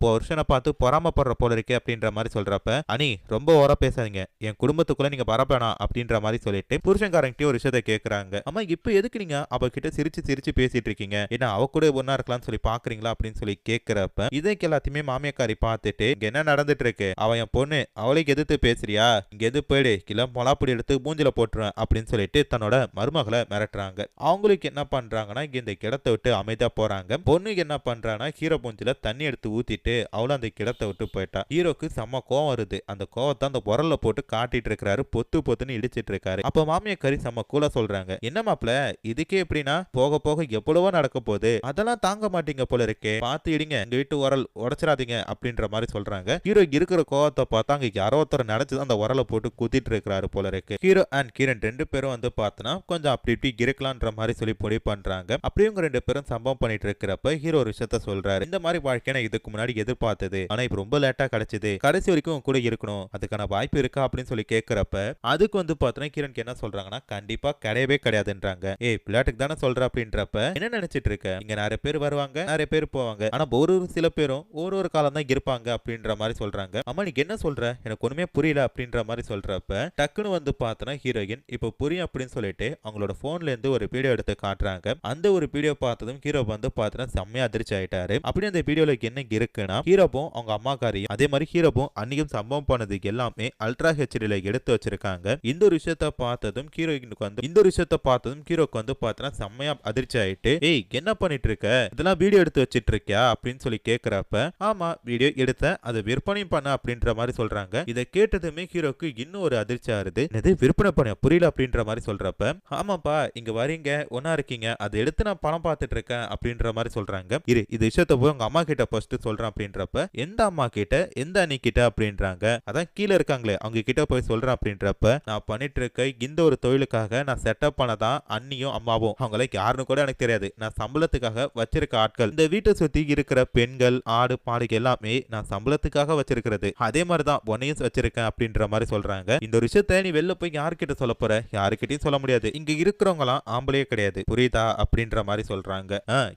புருஷனை பார்த்து பொறாமப்படுற போல இருக்கே அப்படின்ற மாதிரி சொல்றப்ப, அனி ரொம்ப ஓர பேசாதீங்க, என் குடும்பத்துக்குள்ள நீங்க வரப்பேனா அப்படின்ற மாதிரி சொல்லிட்டு புருஷன்காரங்கிட்ட ஒரு விஷயத்தை கேட்கறாங்க. ஆமா இப்ப எதுக்கு நீங்க அவகிட்ட சிரிச்சு சிரிச்சு பேசிட்டு இருக்கீங்க, ஏன்னா அவ கூட ஒன்னா இருக்கலாம்னு சொல்லி பாக்குறீங்களா அப்படின்னு சொல்லி கேட்கிறப்ப இதுக்கு எல்லாத்தையுமே மாமியாக்காரி பார்த்துட்டு, இங்க என்ன நடந்துட்டு இருக்கு, அவ என் பொண்ணு, அவளுக்கு எதிர்த்து பேசுறியா, இங்க எது போயிடு கிலோ மொளாப்பொடி எடுத்து மூஞ்சில போட்டுருவேன் அப்படின்னு சொல்லிட்டு தன்னோட மருமகளை மிரட்டுறாங்க. அவங்களுக்கு என்ன பண்றாங்கன்னா, இந்த இடத்தை விட்டு அமைதியா போறாங்க. பொண்ணுக்கு என்ன பண்றாங்கன்னா, ஹீரோ மூஞ்சில தண்ணி எடுத்து ஊத்திட்டு அவளும் அந்த இடத்தை விட்டு போயிட்டா. ஹீரோக்கு செம்ம கோவம் வருது. அந்த கோவத்தை அந்த உரல்ல போட்டு காட்டிட்டு இருக்காரு, பொத்து பொத்துன்னு இடிச்சிட்டு இருக்காரு. அப்ப மாமியாக்காரி செம்ம கூலா சொல்றாங்க, என்ன மாப்ள இதுக்கே எப்படின்னா போக போக எவ்வளவோ நடக்க போகுது, அதெல்லாம் தாங்க மாட்டீங்க போல இருக்கே, பார்த்து இடிங்க, எங்க வீட்டு உரல் உடைச்சிடாதீங்க அப்படின்ற மாதிரி சொல்றாங்க. ஹீரோ இருக்கிற கோவத்தை பார்த்தா அங்க யாரோ ஒருத்தர் நினைச்சு அந்த உரலை போட்டு குத்திட்டு இருக்கிறாரு போல இருக்கு. ஹீரோ அண்ட் கிரண் 2 பேரும் வந்து பார்த்தனா கொஞ்சம் அப்படி இப்படி இருக்கலான்ற மாதிரி சொல்லி முடிவு பண்றாங்க. அப்படியே 2 பேரும் சம்பவம் பண்ணிட்டு இருக்கிறப்ப ஹீரோ ஒரு விஷயத்த சொல்றாரு, இந்த மாதிரி வாழ்க்கை நான் இதுக்கு முன்னாடி எதிர்பார்த்தது, ஆனா இப்ப ரொம்ப லேட்டா கிடைச்சது, கடைசி வரைக்கும் கூட இருக்கணும், அதுக்கான வாய்ப்பு இருக்கா அப்படின்னு சொல்லி கேட்கிறப்ப அதுக்கு வந்து பார்த்தனா கிரண்க்கு என்ன சொல்றாங்கன்னா, கண்டிப்பா கிடையவே கிடையாதுன்றாங்க. ஏய் பிள்ளாட்டுக்கு தானே சொல்ற அப்படின்றப்ப என்ன நினைச்சிட்டு இருக்க, இங்க நிறைய பேர் வருவாங்க நிறைய பேர் போவாங்க, ஆனா ஒரு சில பேரும் ஒரு காலம் தான் இருப்பாங்க அப்படின்ற மாதிரி சொல்றாங்க. அம்மா நீங்க என்ன சொல்ற, எனக்கு ஒண்ணுமே புரியல அப்படின்ற மாதிரி சொல்றப்ப டக்குன்னு வந்து பார்த்தனா ஹீரோயின் இப்ப புரியும் அப்படின்னு சொல்லிட்டு அவங்களோட போன்ல இருந்து ஒரு வீடியோ எடுத்து காட்டுறாங்க. அந்த ஒரு வீடியோ பார்த்ததும் ஹீரோ வந்து பார்த்தனா செம்மையா அதிர்ச்சி ஆயிட்டாரு. அப்படி அந்த வீடியோல என்ன இருக்குன்னா, ஹீரோவும் அவங்க அம்மாக்காரியும் அதே மாதிரி ஹீரோவும் அன்னைக்கும் சம்பவம் பண்ணது எல்லாமே அல்ட்ரா ஹெச்டில எடுத்து வச்சிருக்காங்க. இந்த ஒரு விஷயத்த பார்த்ததும் ஹீரோயினுக்கு வந்து இந்த ஒரு விஷயத்த பார்த்ததும் ஹீரோக்கு வந்து பார்த்தா செம்மையா அதிர்ச்சி ஆயிட்டு, ஏய் என்ன பண்ணிட்டு இருக்க, இதெல்லாம் வீடியோ எடுத்து வச்சிட்டு இருக்கியா அப்படின்னு சொல்லி கேக்குறப்ப, ஆமா வீடியோ எடுத்தேன், அதை விற்பனையும் பண்ண அப்படின்ற மாதிரி சொல்றாங்க. இதை கேட்டதுமே ஹீரோக்கு இன்னும் ஒரு அதிர்ச்சி ஆறுது. இது விற்பனை பண்ண புரியல அப்படின்ற மாதிரி சொல்றப்ப, ஆமாப்பா இங்க வரீங்க ஒன்னா இருக்கீங்க, அதை எடுத்து நான் பணம் பார்த்துட்டு இருக்கேன் அப்படின்ற மாதிரி சொல்றாங்க. இரு இது விஷயத்த போய் உங்க அம்மா கிட்ட ஃபர்ஸ்ட் சொல்றேன் அப்படின்றப்ப, எந்த அம்மா கிட்ட எந்த அண்ணி கிட்ட அப்படின்றாங்க. அதான் கீழே இருக்காங்களே அவங்க கிட்ட போய் சொல்றேன் அப்படின்றப்ப, நான் பண்ணிட்டு இருக்க இந்த ஒரு தொழிலுக்காக நான் செட்டப் பண்ணதான் அண்ணியும் அம்மாவும், அவங்கள யாருன்னு கூட எனக்கு தெரியாது, நான் சம்பளத்துக்காக வச்சிருக்க ஆட்கள், இந்த வீட்டை சுத்தி இருக்கிற பெண்கள் ஆடு பாடுகள் எல்லாமே நான் சம்பளத்துக்காக வச்சிருக்கிறது, அதே மாதிரிதான் உன்னையும் வச்சிருக்கேன் அப்படின்ற மாதிரி சொல்றாங்க. இந்த ஒரு விஷயத்த நீ வெளில போய் யாருக்கிட்ட சொல்ல போற, யாருக்கிட்டையும் சொல்ல முடியாது, இங்க இருக்கிறவங்களாம் ஆம்பளையே கிடையாது புரியுதா அப்படின்ற மாதிரி சொல்றாங்க.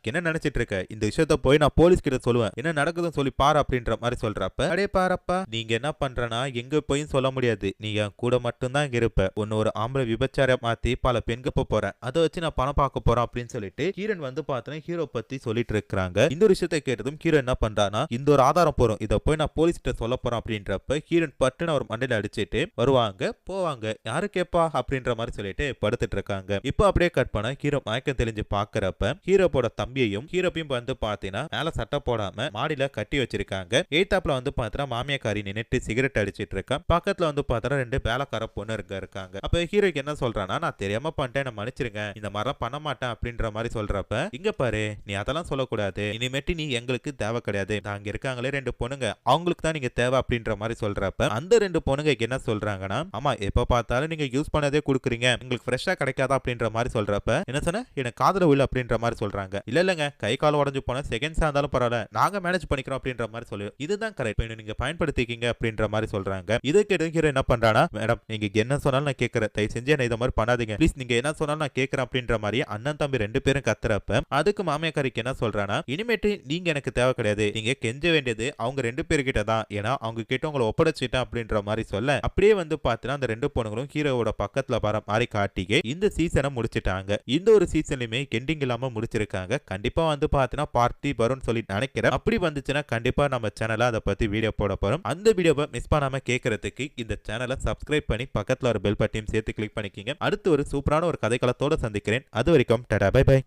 என்ன நினைச்சிட்டு இருக்க, இந்த விஷயத்த போய் நான் போலீஸ் கிட்ட சொல்லுவேன், என்ன நடக்குதுன்னு சொல்லி பாரு அப்படின்ற மாதிரி சொல்றப்ப, அடே பாரப்பா நீங்க என்ன பண்றனா எங்க போய் சொல்ல முடியாது, நீ என் கூட மட்டும்தான் இங்க இருப்ப, உன்ன ஒரு ஆம்பளை விபச்சார மாத்தி பல பெண்கப்ப போறேன், அதை வச்சு நான் பணம் பார்க்க போறேன் அப்படின்னு சொல்லிட்டு ஹீரோன் வந்து பார்த்தா ஹீரோ பத்தி சொல்லிட்டு இருக்காங்க. இந்த ஒரு விஷயத்தை கேட்டதும் ஹீரோ என்ன பண்றானா, இந்த ஒரு ஆதாரம் போறோம், இதை போய் நான் போலீஸ் கிட்ட சொல்ல போறேன் அப்படின்றப்ப ஹீரோன் பட்டுன்னு அவர் மண்டையில அடிச்சிட்டு வருவாங்க போவாங்க, யாரு கேப்பா அப்படின்ற மாதிரி சொல்லிட்டு படுத்துட்டு இருக்காங்க. இப்போ அப்படியே கட் பண்ண ஹீரோ மயக்கம் தெளிஞ்சு பாக்குறப்ப ஹீரோவோட தம்பியையும் ஹீரோப்பையும் வந்து பாத்தீங்கன்னா மேல சட்டை போடாம மாடியில கட்டி வச்சிருக்காங்க. எய்தாப்ல வந்து பாத்தீங்கன்னா மாமியாக்காரி நின்னுட்டு சிகரெட் அடிச்சிட்டு இருக்கா. பக்கத்துல வந்து பாத்தீங்கன்னா ரெண்டு வேலைக்கார பொண்ணு இருக்காங்க. அப்ப ஹீரோக்கு என்ன சொல்றானா, நான் தெரியாம பண்ணிட்டேன் என்ன மன்னிச்சிருங்க, இந்த மாதிரி பண்ண மாட்டேன் அப்படின்ற மாதிரி சொல்றப்ப, இங்க பாரு நீ அதெல்லாம் சொல்லக்கூடாது, இனிமேட்டு நீ எங்களுக்கு தேவை கிடையாது, அங்க இருக்காங்களே ரெண்டு பொண்ணுங்க அவங்களுக்கு தான் நீங்க தேவை அப்படின்ற மாதிரி சொல்றப்ப, அந்த ரெண்டு பொண்ணுங்க என்ன சொல்றாங்கன்னா, ஆமா எப்ப பார்த்தாலும் நீங்க யூஸ் பண்ணதே குடுக்குறீங்க, உங்களுக்கு ஃப்ரெஷ்ஷா கிடைக்காதா அப்படின்ற மாதிரி சொல்றப்ப, என்ன சொன்ன எனக்கு காதல உள்ள அப்படின்ற மாதிரி சொல்றாங்க. இல்ல இல்லங்க கை கால் உடஞ்சு போன செகண்ட்ஸா இருந்தாலும் பரவாயில்ல நாங்க மேனேஜ் பண்ணிக்கிறோம் அப்படின்ற மாதிரி சொல்லு, இதுதான் கரெக்ட் நீங்க பயன்படுத்திக்கீங்க அப்படின்ற மாதிரி சொல்றாங்க. இதை கேட்டு ஹீரோ என்ன பண்றானா, மேடம் நீங்க என்ன சொன்னாலும் நான் கேட்கறேன், தயவு செஞ்சு என்ன இதை மாதிரி பண்ணாதீங்க ப்ளீஸ், நீங்க என்ன சொன்னாலும் நான் கேட்கறேன் அப்படின்ற மாதிரி அண்ணன் தம்பி ரெண்டு பேரும் கத்துறப்ப, அதுக்கு மாமியாக்காரிக்கு என்ன சொல்றானா, இனிமேட்டு நீங்க எனக்கு தேவை கிடையாது, நீங்க கெஞ்ச வேண்டியது அவங்க ரெண்டு பேர்கிட்ட தான், ஏன்னா அவங்க கிட்ட உங்களை ஒப்படைச்சிட்டேன் அப்படின்ற மாதிரி சொல்ல, அப்படியே வந்து பாத்தீங்கன்னா அந்த ரெண்டு பொண்ணுங்களும் ஹீரோவோட பக்கத்துல வர மாதிரி காட்டியே இந்த சீசனை முடிச்சிட்டாங்க. இந்த ஒரு சீசன்லயுமே எண்டிங் இல்லாம முடிச்சிருக்காங்க. கண்டிப்பா வந்து பாத்தீங்கன்னா பார்ட்டி வரும்னு சொல்லி நினைக்கிறேன். அப்படி வந்துச்சுன்னா கண்டிப்பா நம்ம சேனல்ல அதை பத்தி வீடியோ போட போறோம். அந்த வீடியோவை மிஸ் பண்ணாம கேட்கறதுக்கு இந்த சேனலை சப்ஸ்கிரைப் பண்ணி பக்கத்துல ஒரு பெல் பட்டையும் சேர்த்து கிளிக் பண்ணிக்கிங்க. அடுத்து ஒரு சூப்பரான ஒரு கதைக்களத்தோட சந்திக்கிறேன். அது வரைக்கும் டாடா பை பை.